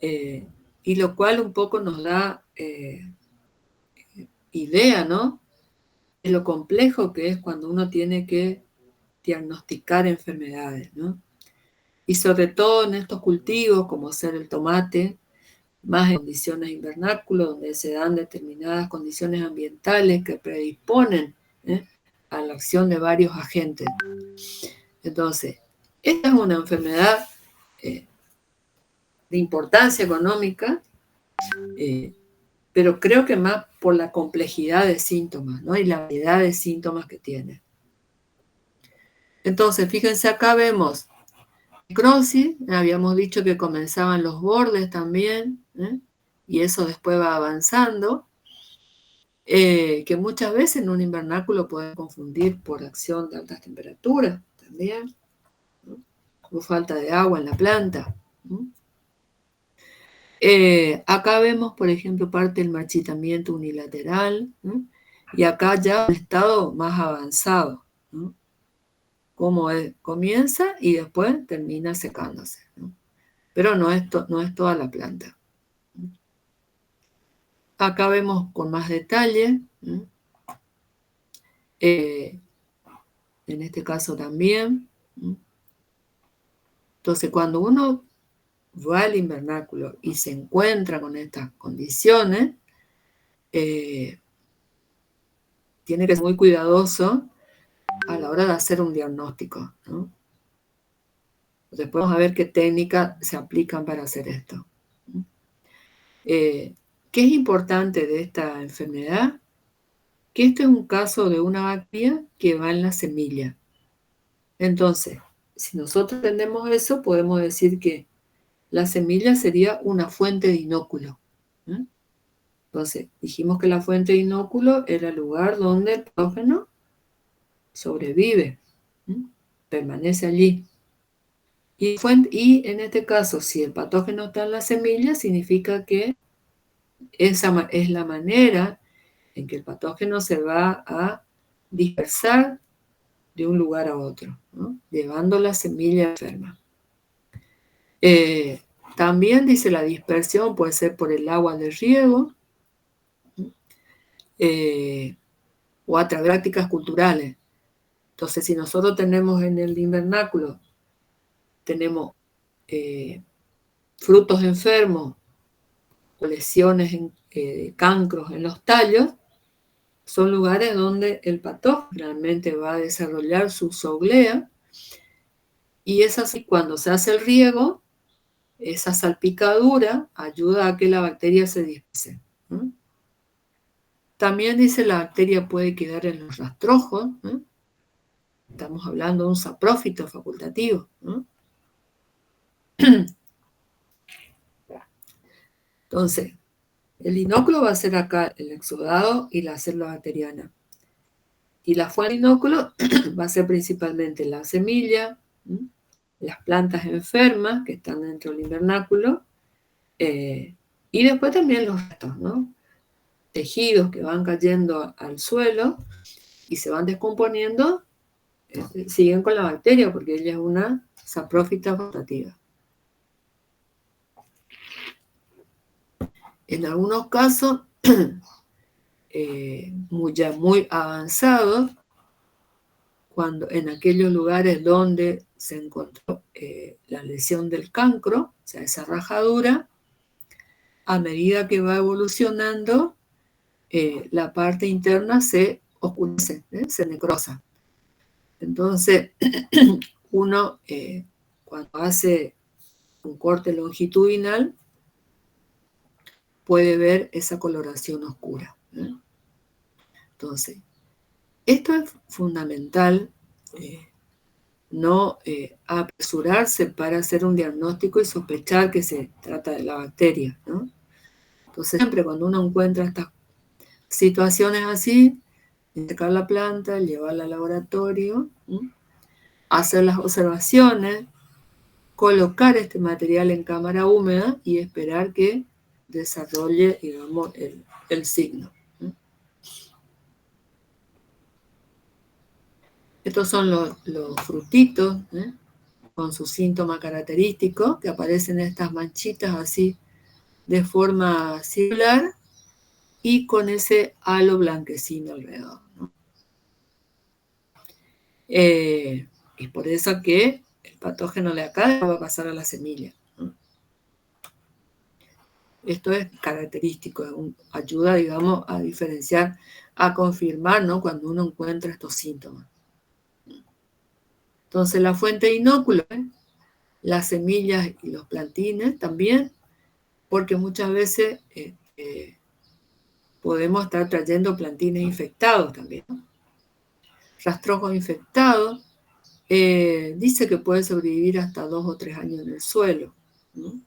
Speaker 1: Y lo cual un poco nos da idea, ¿no?, de lo complejo que es cuando uno tiene que diagnosticar enfermedades, ¿no? Y sobre todo en estos cultivos, como ser el tomate, más en condiciones invernáculo, donde se dan determinadas condiciones ambientales que predisponen a la acción de varios agentes. Entonces, esta es una enfermedad de importancia económica, pero creo que más por la complejidad de síntomas, ¿no? Y la variedad de síntomas que tiene. Entonces, fíjense, acá vemos necrosis, habíamos dicho que comenzaban los bordes también, y eso después va avanzando, que muchas veces en un invernáculo pueden confundir por acción de altas temperaturas también, ¿no?, o falta de agua en la planta. Acá vemos, por ejemplo, parte del marchitamiento unilateral, y acá ya un estado más avanzado, ¿no?, como comienza y después termina secándose, ¿no? Pero no es toda la planta. Acá vemos con más detalle, en este caso también. Entonces, cuando uno va al invernáculo y se encuentra con estas condiciones, tiene que ser muy cuidadoso a la hora de hacer un diagnóstico, ¿no? Después vamos a ver qué técnicas se aplican para hacer esto. ¿Qué es importante de esta enfermedad? Que este es un caso de una bacteria que va en la semilla. Entonces, si nosotros entendemos eso, podemos decir que la semilla sería una fuente de inóculo. Entonces, Entonces, dijimos que la fuente de inóculo era el lugar donde el patógeno sobrevive, permanece allí. Y en este caso, si el patógeno está en la semilla, significa que esa es la manera en que el patógeno se va a dispersar de un lugar a otro, ¿no? Llevando la semilla enferma. También dice la dispersión puede ser por el agua de riego o a través de prácticas culturales. Entonces, si nosotros tenemos en el invernáculo, tenemos frutos enfermos o lesiones, cancros en los tallos, son lugares donde el patógeno realmente va a desarrollar su zooglea, y es así cuando se hace el riego, esa salpicadura ayuda a que la bacteria se disperse. También dice la bacteria puede quedar en los rastrojos. Estamos hablando de un saprófito facultativo. Entonces, el inóculo va a ser acá el exudado y la célula bacteriana. Y la fuente de inóculo va a ser principalmente la semilla, las plantas enfermas que están dentro del invernáculo, y después también los restos, ¿no? Tejidos que van cayendo al suelo y se van descomponiendo, siguen con la bacteria porque ella es una saprófita facultativa. En algunos casos, ya muy avanzados, cuando en aquellos lugares donde se encontró la lesión del cancro, o sea, esa rajadura, a medida que va evolucionando, la parte interna se oscurece, se necrosa. Entonces, uno, cuando hace un corte longitudinal, puede ver esa coloración oscura. Entonces, esto es fundamental, no apresurarse para hacer un diagnóstico y sospechar que se trata de la bacteria, ¿no? Entonces, siempre cuando uno encuentra estas situaciones así, sacar la planta, llevarla al laboratorio, hacer las observaciones, colocar este material en cámara húmeda y esperar que desarrolle, digamos, el signo. Estos son los frutitos, con sus síntomas característicos, que aparecen estas manchitas así de forma circular y con ese halo blanquecino alrededor, ¿no? Y por eso que el patógeno de acá va a pasar a la semilla, ¿no? Esto es característico, ayuda, digamos, a diferenciar, a confirmar, ¿no? Cuando uno encuentra estos síntomas. Entonces, la fuente de inóculo, las semillas y los plantines también, porque muchas veces podemos estar trayendo plantines infectados también, ¿no? Rastrojos infectados, dice que puede sobrevivir hasta 2 o 3 años en el suelo, ¿no?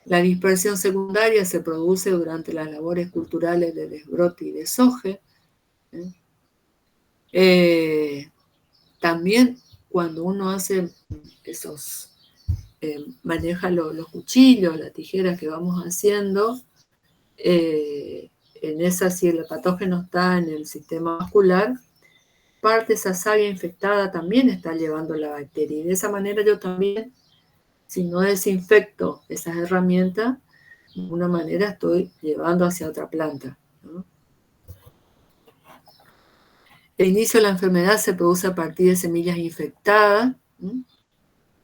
Speaker 1: La dispersión secundaria se produce durante las labores culturales de desbrote y desoje. También cuando uno hace esos, maneja los cuchillos, las tijeras que vamos haciendo, en esa, si el patógeno está en el sistema vascular, parte de esa savia infectada también está llevando la bacteria. Y de esa manera yo también, si no desinfecto esas herramientas, de alguna manera estoy llevando hacia otra planta, ¿no? El inicio de la enfermedad se produce a partir de semillas infectadas, ¿no?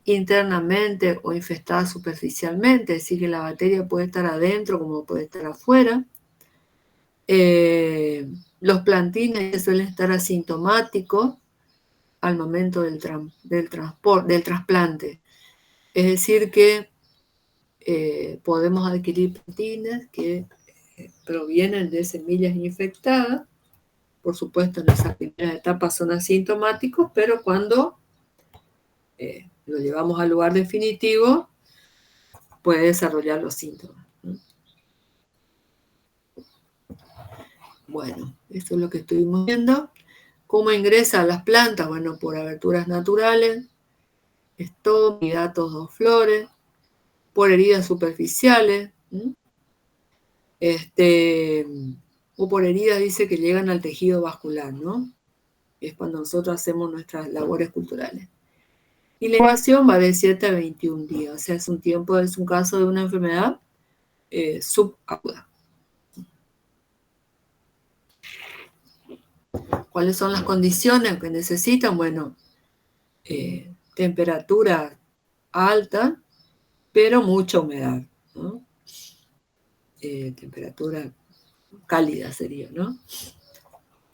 Speaker 1: Internamente o infestadas superficialmente, es decir, que la bacteria puede estar adentro como puede estar afuera. Los plantines suelen estar asintomáticos al momento del trasplante. Es decir, que podemos adquirir plantines que provienen de semillas infectadas. Por supuesto, en esas primeras etapas son asintomáticos, pero cuando lo llevamos al lugar definitivo, puede desarrollar los síntomas, ¿no? Bueno, esto es lo que estuvimos viendo. ¿Cómo ingresa a las plantas? Bueno, por aberturas naturales, estomidatos o flores, por heridas superficiales, o por heridas, dice, que llegan al tejido vascular, ¿no? Es cuando nosotros hacemos nuestras labores culturales. Y la incubación va de 7 a 21 días, o sea, es un caso de una enfermedad subaguda. ¿Cuáles son las condiciones que necesitan? Bueno, temperatura alta, pero mucha humedad, ¿no? Temperatura cálida sería, ¿no?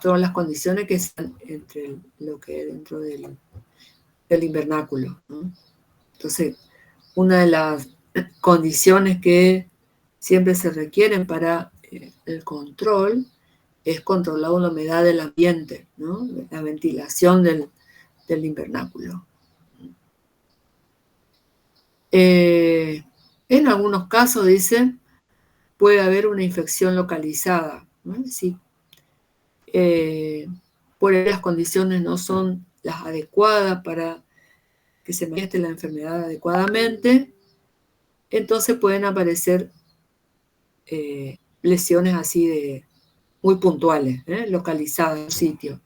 Speaker 1: Todas las condiciones que están entre lo que es dentro del invernáculo, ¿no? Entonces, una de las condiciones que siempre se requieren para el control es controlar la humedad del ambiente, ¿no? La ventilación del invernáculo. En algunos casos, dice, puede haber una infección localizada, ¿no? Sí. Por ahí las condiciones no son las adecuadas para que se manifieste la enfermedad adecuadamente, entonces pueden aparecer lesiones así muy puntuales, localizadas en un sitio.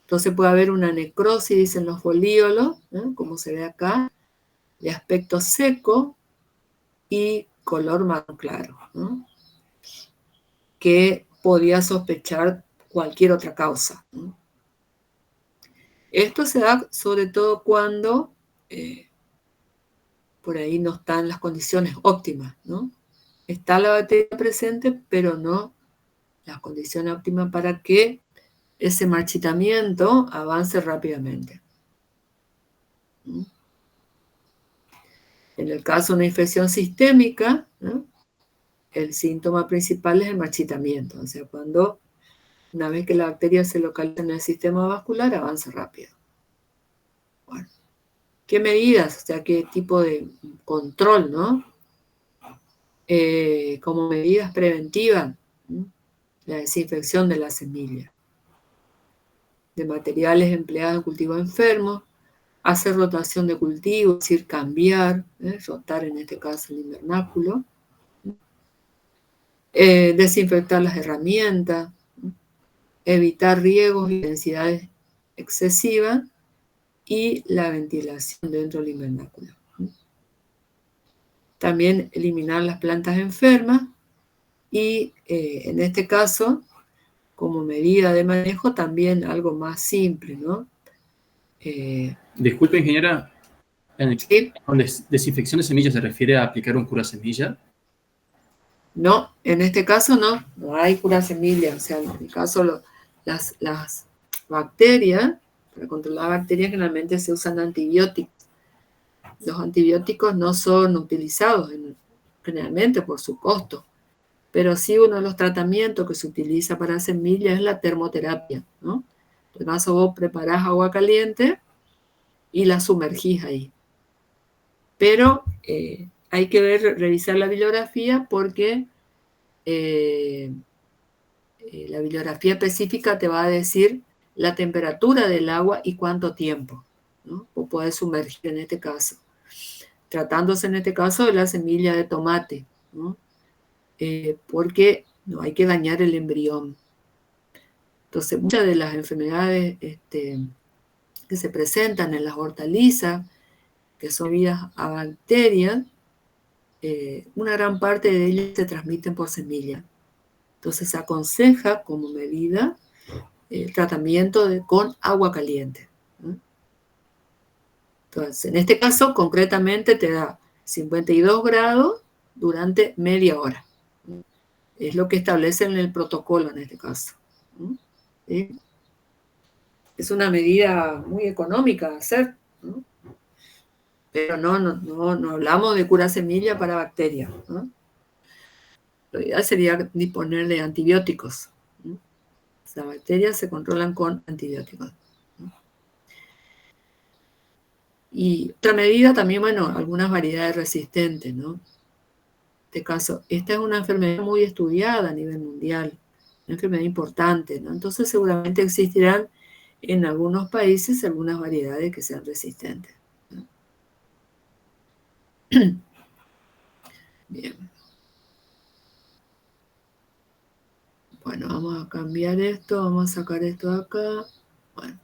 Speaker 1: Entonces puede haber una necrosis en los folíolos, como se ve acá, de aspecto seco y color marrón claro, ¿no? Que podría sospechar cualquier otra causa, ¿no? Esto se da sobre todo cuando por ahí no están las condiciones óptimas, ¿no? Está la bacteria presente, pero no las condiciones óptimas para que ese marchitamiento avance rápidamente. En el caso de una infección sistémica, ¿no? El síntoma principal es el marchitamiento, o sea, cuando una vez que la bacteria se localiza en el sistema vascular, avanza rápido. Bueno, ¿qué medidas? O sea, ¿qué tipo de control, no? Como medidas preventivas, ¿no? La desinfección de la semilla, de materiales empleados en cultivos enfermos, hacer rotación de cultivo, es decir, cambiar, rotar en este caso el invernáculo, desinfectar las herramientas, evitar riegos y densidades excesivas y la ventilación dentro del invernáculo. También eliminar las plantas enfermas y en este caso, como medida de manejo, también algo más simple, ¿no?
Speaker 9: Disculpe, ingeniera,
Speaker 1: ¿Sí?
Speaker 9: ¿con desinfección de semillas se refiere a aplicar un cura semilla?
Speaker 1: No, en este caso no hay cura semilla. O sea, en el caso las bacterias, para controlar bacterias generalmente se usan antibióticos. Los antibióticos no son utilizados generalmente por su costo, pero sí uno de los tratamientos que se utiliza para semillas es la termoterapia, ¿no? En el caso vos preparás agua caliente y la sumergís ahí. Pero hay que revisar la bibliografía porque la bibliografía específica te va a decir la temperatura del agua y cuánto tiempo, ¿no? Vos podés sumergir en este caso. Tratándose en este caso de la semilla de tomate, ¿no? Porque no hay que dañar el embrión. Entonces, muchas de las enfermedades que se presentan en las hortalizas, que son debidas a bacterias, una gran parte de ellas se transmiten por semilla. Entonces se aconseja como medida el tratamiento con agua caliente. Entonces, en este caso, concretamente te da 52 grados durante media hora. Es lo que establece en el protocolo en este caso. ¿Sí? Es una medida muy económica de hacer, ¿no? Pero no hablamos de cura semilla para bacterias, ¿no? Lo ideal sería disponer de antibióticos, ¿no? Las bacterias se controlan con antibióticos, ¿no? Y otra medida también, bueno, algunas variedades resistentes, ¿no? En este caso, esta es una enfermedad muy estudiada a nivel mundial, una enfermedad importante, ¿no? Entonces seguramente existirán en algunos países algunas variedades que sean resistentes, ¿no? Bien. Bueno, vamos a cambiar esto, vamos a sacar esto de acá. Bueno,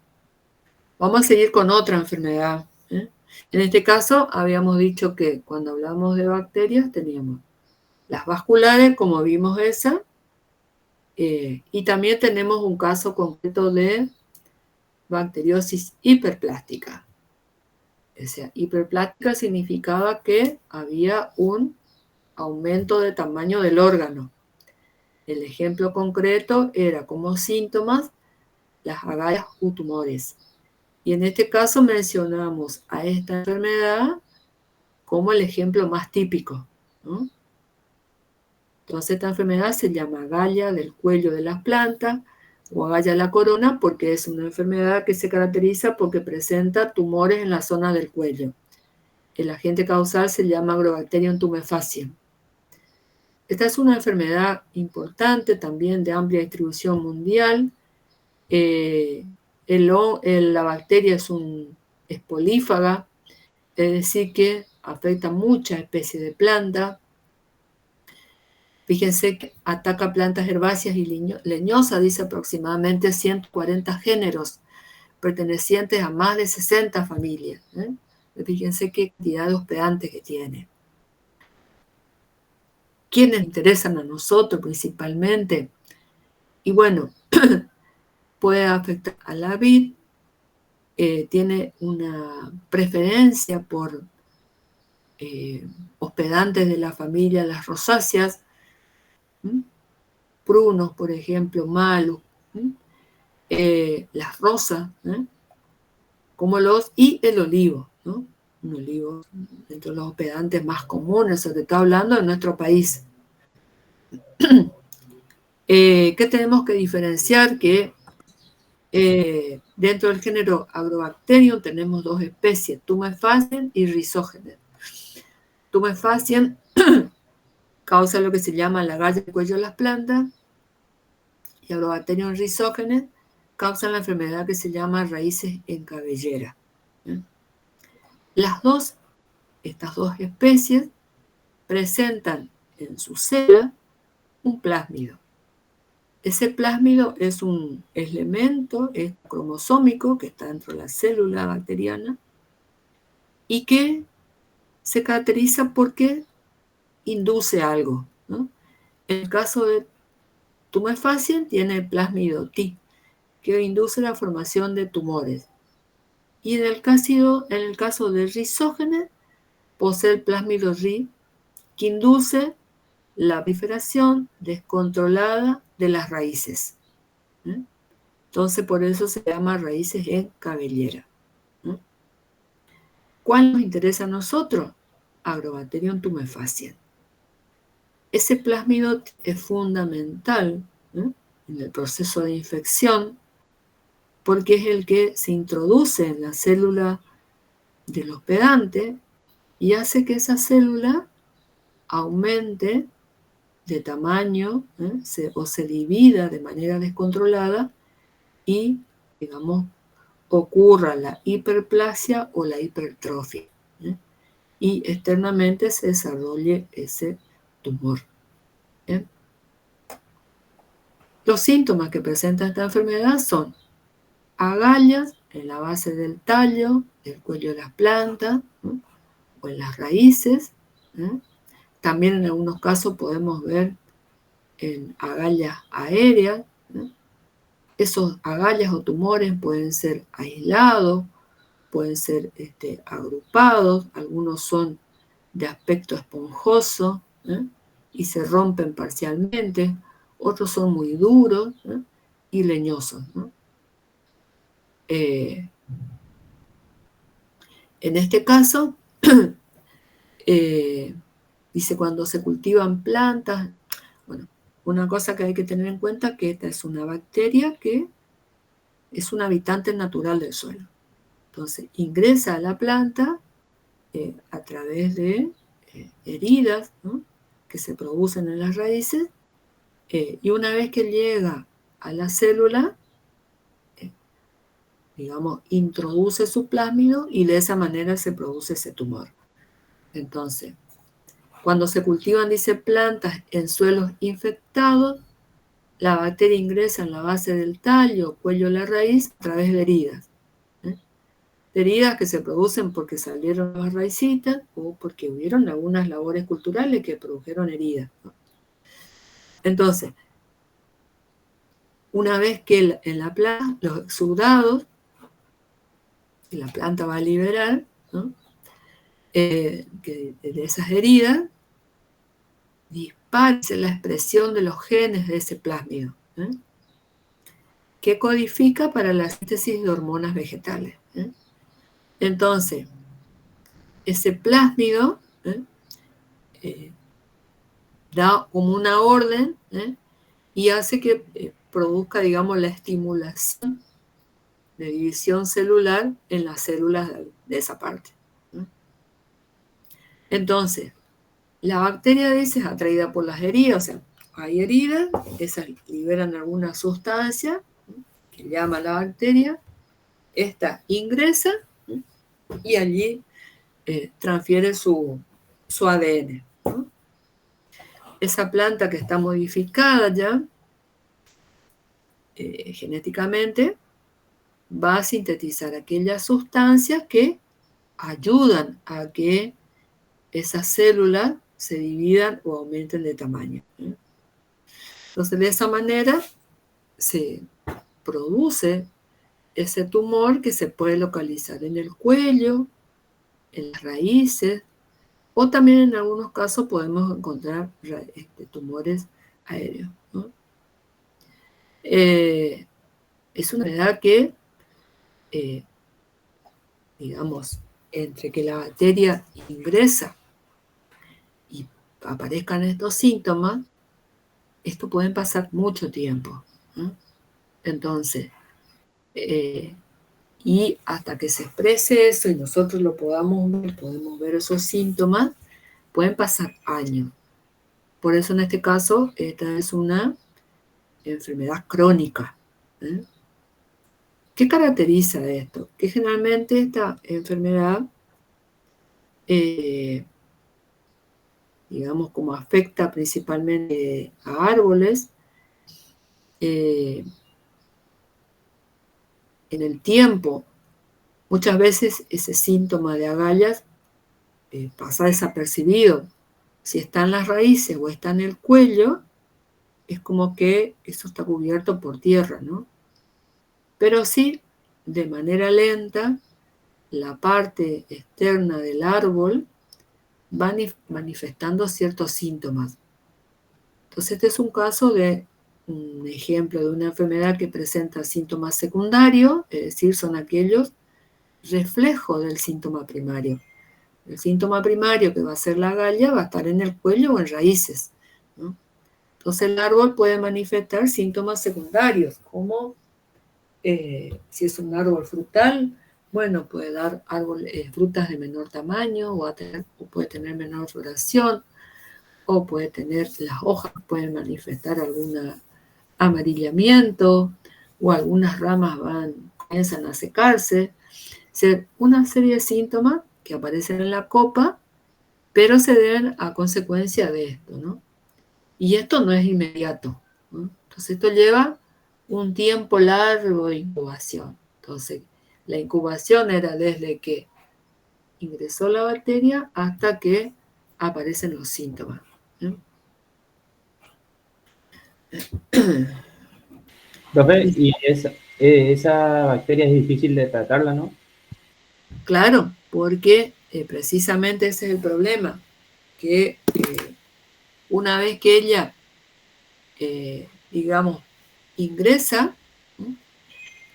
Speaker 1: vamos a seguir con otra enfermedad, ¿eh? En este caso habíamos dicho que cuando hablamos de bacterias teníamos las vasculares, como vimos esa, y también tenemos un caso concreto de bacteriosis hiperplástica. O sea, hiperplástica significaba que había un aumento de tamaño del órgano. El ejemplo concreto era como síntomas las agallas u tumores. Y en este caso mencionamos a esta enfermedad como el ejemplo más típico, ¿no? Entonces esta enfermedad se llama agalla del cuello de las plantas o agalla de la corona porque es una enfermedad que se caracteriza porque presenta tumores en la zona del cuello. El agente causal se llama Agrobacterium tumefaciens. Esta es una enfermedad importante también de amplia distribución mundial. La bacteria es polífaga, es decir que afecta muchas especies de plantas. Fíjense que ataca plantas herbáceas y leñosas, dice aproximadamente 140 géneros, pertenecientes a más de 60 familias, ¿eh? Fíjense qué cantidad de hospedantes que tiene. ¿Quiénes interesan a nosotros principalmente? Y bueno, puede afectar a la vid, tiene una preferencia por hospedantes de la familia las rosáceas, prunos, por ejemplo, malus, las rosas, y el olivo, ¿no? Un olivo dentro de los hospedantes más comunes, sobre todo hablando de nuestro país. ¿Qué tenemos que diferenciar? Que dentro del género Agrobacterium tenemos dos especies, tumefaciens y Rhizogenes. Tumefaciens causa lo que se llama la agalla del cuello de las plantas, y Agrobacterium Rhizogenes causan la enfermedad que se llama raíces en cabellera. Estas dos especies presentan en su célula un plásmido. Ese plásmido es un elemento cromosómico que está dentro de la célula bacteriana y que se caracteriza porque induce algo, ¿no? En el caso de tumefaciens tiene el plásmido T, que induce la formación de tumores. Y en el caso de Rhizógenes, posee el plásmido Rhi, que induce la proliferación descontrolada de las raíces. Entonces, por eso se llama raíces en cabellera. ¿Cuál nos interesa a nosotros? Agrobacterium tumefaciens. Ese plásmido es fundamental en el proceso de infección porque es el que se introduce en la célula del hospedante y hace que esa célula aumente de tamaño, o se divida de manera descontrolada y, digamos, ocurra la hiperplasia o la hipertrofia, y externamente se desarrolle ese tumor. Los síntomas que presenta esta enfermedad son agallas en la base del tallo, del cuello de las plantas, o en las raíces. También en algunos casos podemos ver en agallas aéreas. Esos agallas o tumores pueden ser aislados, pueden ser agrupados, algunos son de aspecto esponjoso y se rompen parcialmente, otros son muy duros y leñosos, ¿no? En este caso, dice cuando se cultivan plantas, bueno, una cosa que hay que tener en cuenta es que esta es una bacteria que es un habitante natural del suelo. Entonces ingresa a la planta a través de heridas, ¿no?, que se producen en las raíces Y una vez que llega a la célula, digamos, introduce su plásmido y de esa manera se produce ese tumor. Entonces, cuando se cultivan, dice, plantas en suelos infectados, la bacteria ingresa en la base del tallo, cuello de la raíz, a través de heridas. De heridas que se producen porque salieron las raicitas o porque hubieron algunas labores culturales que produjeron heridas, ¿no? Entonces, una vez que en la planta, los exudados, que la planta va a liberar, ¿no? Que de esas heridas, dispárese la expresión de los genes de ese plásmido, que codifica para la síntesis de hormonas vegetales. Entonces, ese plásmido da como una orden y hace que produzca, digamos, la estimulación de división celular en las células de esa parte. Entonces, la bacteria, dice, es atraída por las heridas, o sea, hay heridas, esas liberan alguna sustancia que llama la bacteria, esta ingresa y allí transfiere su ADN, ¿no? Esa planta que está modificada ya genéticamente va a sintetizar aquellas sustancias que ayudan a que esas células se dividan o aumenten de tamaño. Entonces, de esa manera se produce ese tumor que se puede localizar en el cuello, en las raíces, o también en algunos casos podemos encontrar tumores aéreos, ¿no? Es una enfermedad que, digamos, entre que la bacteria ingresa y aparezcan estos síntomas, esto puede pasar mucho tiempo, ¿no? Entonces, y hasta que se exprese eso y nosotros lo podamos ver esos síntomas, pueden pasar años. Por eso en este caso, esta es una enfermedad crónica. ¿Qué caracteriza esto? Que generalmente esta enfermedad, digamos, como afecta principalmente a árboles, en el tiempo, muchas veces ese síntoma de agallas pasa desapercibido. Si está en las raíces o está en el cuello, es como que eso está cubierto por tierra, ¿no? Pero sí, de manera lenta, la parte externa del árbol va manifestando ciertos síntomas. Entonces, este es un caso de un ejemplo de una enfermedad que presenta síntomas secundarios, es decir, son aquellos reflejos del síntoma primario. El síntoma primario, que va a ser la agalla, va a estar en el cuello o en raíces, ¿no? Entonces el árbol puede manifestar síntomas secundarios, como si es un árbol frutal, bueno, puede dar frutas de menor tamaño, o puede tener menor floración, o puede tener, las hojas pueden manifestar algún amarillamiento, o algunas ramas comienzan a secarse. Una serie de síntomas que aparecen en la copa, pero se deben a consecuencia de esto, ¿no? Y esto no es inmediato, ¿no? Entonces esto lleva un tiempo largo de incubación. Entonces, la incubación era desde que ingresó la bacteria hasta que aparecen los síntomas, ¿no?
Speaker 4: Profe, y esa bacteria es difícil de tratarla, ¿no?
Speaker 1: Claro, porque precisamente ese es el problema, que una vez que ella, digamos, ingresa, ¿no?,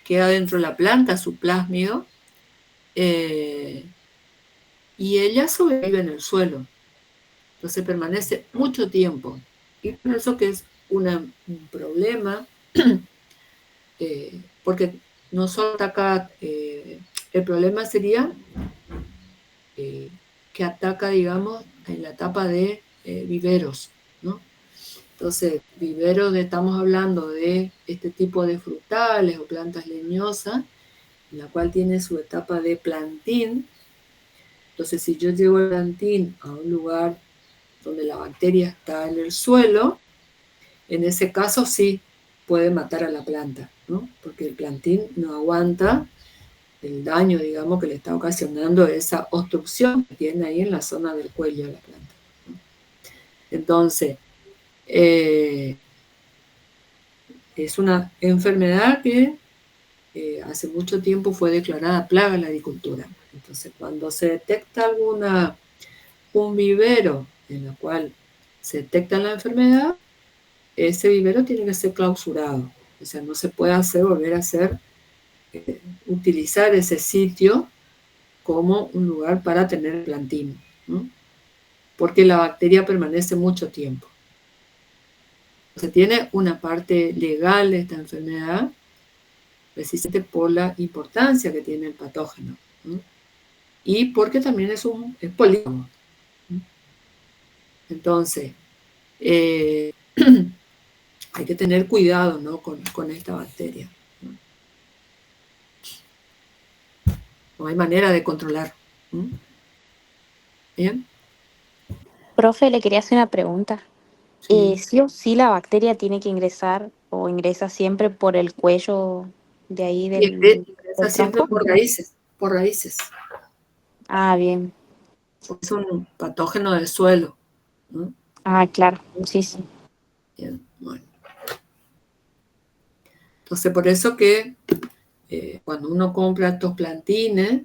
Speaker 1: queda dentro de la planta su plásmido, y ella sobrevive en el suelo. Entonces permanece mucho tiempo. Y por eso que es un problema, porque no solo ataca, el problema sería que ataca, digamos, en la etapa de viveros, ¿no? Entonces, viveros, estamos hablando de este tipo de frutales o plantas leñosas, en la cual tiene su etapa de plantín. Entonces, si yo llevo el plantín a un lugar donde la bacteria está en el suelo, en ese caso sí puede matar a la planta, ¿no? Porque el plantín no aguanta el daño, digamos, que le está ocasionando esa obstrucción que tiene ahí en la zona del cuello de la planta, ¿no? Entonces, es una enfermedad que hace mucho tiempo fue declarada plaga en la agricultura. Entonces, cuando se detecta un vivero en el cual se detecta la enfermedad, ese vivero tiene que ser clausurado. O sea, no se puede volver a utilizar ese sitio como un lugar para tener plantín, ¿no? Porque la bacteria permanece mucho tiempo. Se tiene una parte legal de esta enfermedad, precisamente por la importancia que tiene el patógeno, ¿no? Y porque también es polígamo. Entonces, hay que tener cuidado, ¿no? con esta bacteria, ¿no? No hay manera de controlar. ¿Bien?
Speaker 6: Profe, le quería hacer una pregunta.
Speaker 1: Sí.
Speaker 6: ¿Sí o sí la bacteria tiene que ingresar o ingresa siempre por el cuello de ahí
Speaker 1: Y
Speaker 6: del
Speaker 1: ingresa siempre
Speaker 6: tronco?
Speaker 1: por raíces.
Speaker 6: Ah, bien.
Speaker 1: Es un patógeno del suelo, ¿no?
Speaker 6: Ah, claro. Sí, sí.
Speaker 1: Bien, bueno. Entonces, por eso que cuando uno compra estos plantines,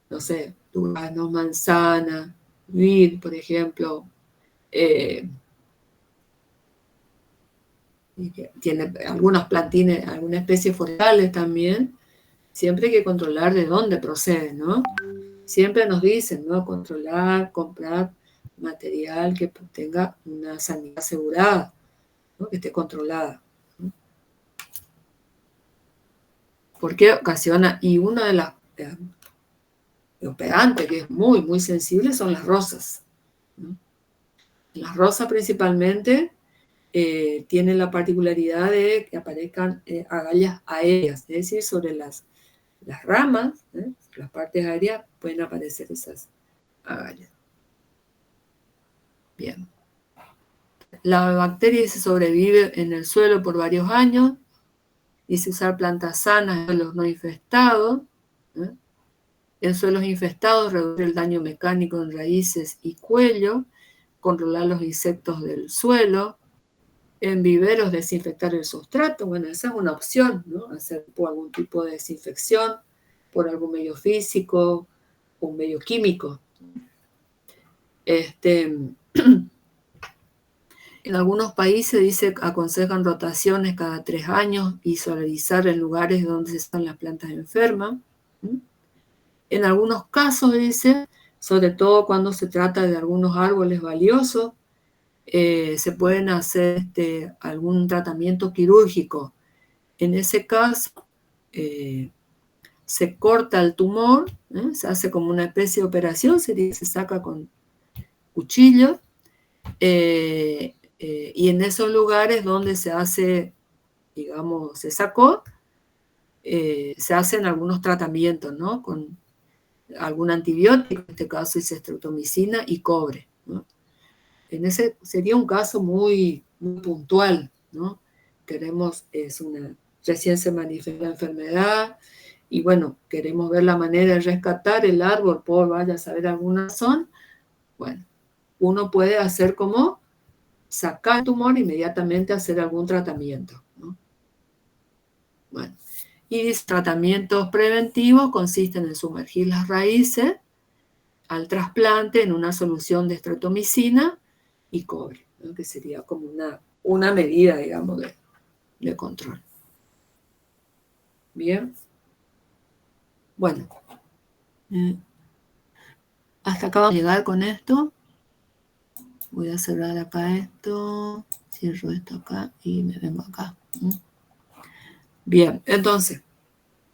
Speaker 1: no sé, durazno, manzana, vid, por ejemplo, y que tiene algunos plantines, algunas especies forestales también, siempre hay que controlar de dónde procede, ¿no? Siempre nos dicen, ¿no? Controlar, comprar material que tenga una sanidad asegurada, ¿no? Que esté controlada, ¿no? Porque ocasiona, y una de las los pegantes que es muy, muy sensible son las rosas, ¿no? Las rosas principalmente tienen la particularidad de que aparezcan agallas aéreas, es decir, sobre las ramas, las partes aéreas pueden aparecer esas agallas. Bien. La bacteria se sobrevive en el suelo por varios años, dice usar plantas sanas en suelos no infestados, ¿eh? En suelos infestados, reducir el daño mecánico en raíces y cuello, controlar los insectos del suelo, en viveros desinfectar el sustrato. Bueno, esa es una opción, ¿no? Hacer por algún tipo de desinfección, por algún medio físico, un medio químico. En algunos países dice aconsejan rotaciones cada 3 años y solarizar en lugares donde están las plantas enfermas. En algunos casos dice, sobre todo cuando se trata de algunos árboles valiosos, se pueden hacer algún tratamiento quirúrgico. En ese caso, se corta el tumor, se hace como una especie de operación, se saca con cuchillos, y en esos lugares donde se hace, digamos, se sacó, se hacen algunos tratamientos, ¿no? Con algún antibiótico, en este caso es estreptomicina y cobre, ¿no? En ese sería un caso muy, muy puntual, ¿no? Recién se manifiesta la enfermedad y bueno, queremos ver la manera de rescatar el árbol por, vaya a saber alguna razón. Bueno, uno puede hacer como sacar el tumor e inmediatamente hacer algún tratamiento, ¿no? Bueno, y tratamientos preventivos consisten en sumergir las raíces al trasplante en una solución de estreptomicina y cobre, ¿no? Que sería como una medida, digamos, de control. Bien. Bueno, hasta acá vamos a llegar con esto. Voy a cerrar acá esto, cierro esto acá y me vengo acá. Bien, entonces,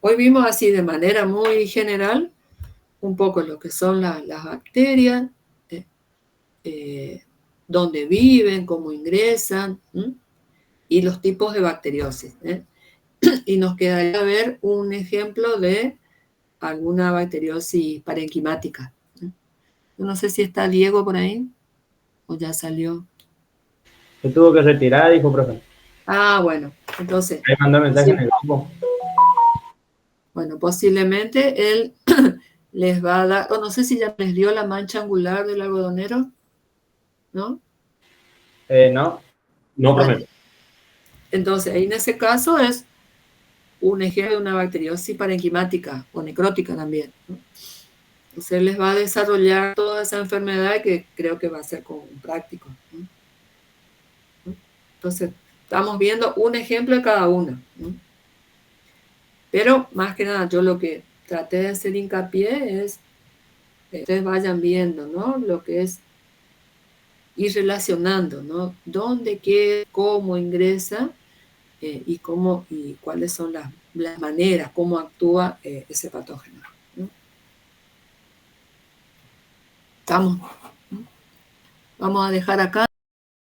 Speaker 1: hoy vimos así de manera muy general un poco lo que son las bacterias, dónde viven, cómo ingresan, y los tipos de bacteriosis. Y nos quedaría ver un ejemplo de alguna bacteriosis parenquimática. Yo no sé si está Diego por ahí, o ya salió.
Speaker 4: Se tuvo que retirar, dijo profe.
Speaker 1: Ah, bueno, entonces...
Speaker 4: Ahí mandó mensaje en el grupo.
Speaker 1: Bueno, posiblemente él les va a dar, o no sé si ya les dio la mancha angular del algodonero, ¿no?
Speaker 4: No.
Speaker 7: No,
Speaker 1: Vale.
Speaker 7: profe.
Speaker 1: Entonces, ahí en ese caso es un ejemplo de una bacteriosis parenquimática o necrótica también, ¿no? Entonces, él les va a desarrollar toda esa enfermedad que creo que va a ser con un práctico, ¿no? Entonces, estamos viendo un ejemplo de cada uno, ¿no? Pero, más que nada, yo lo que traté de hacer hincapié es que ustedes vayan viendo, ¿no? Lo que es ir relacionando, ¿no? Dónde, qué, cómo ingresa y cómo y cuáles son las maneras, cómo actúa ese patógeno, ¿no? Estamos. Vamos a dejar acá.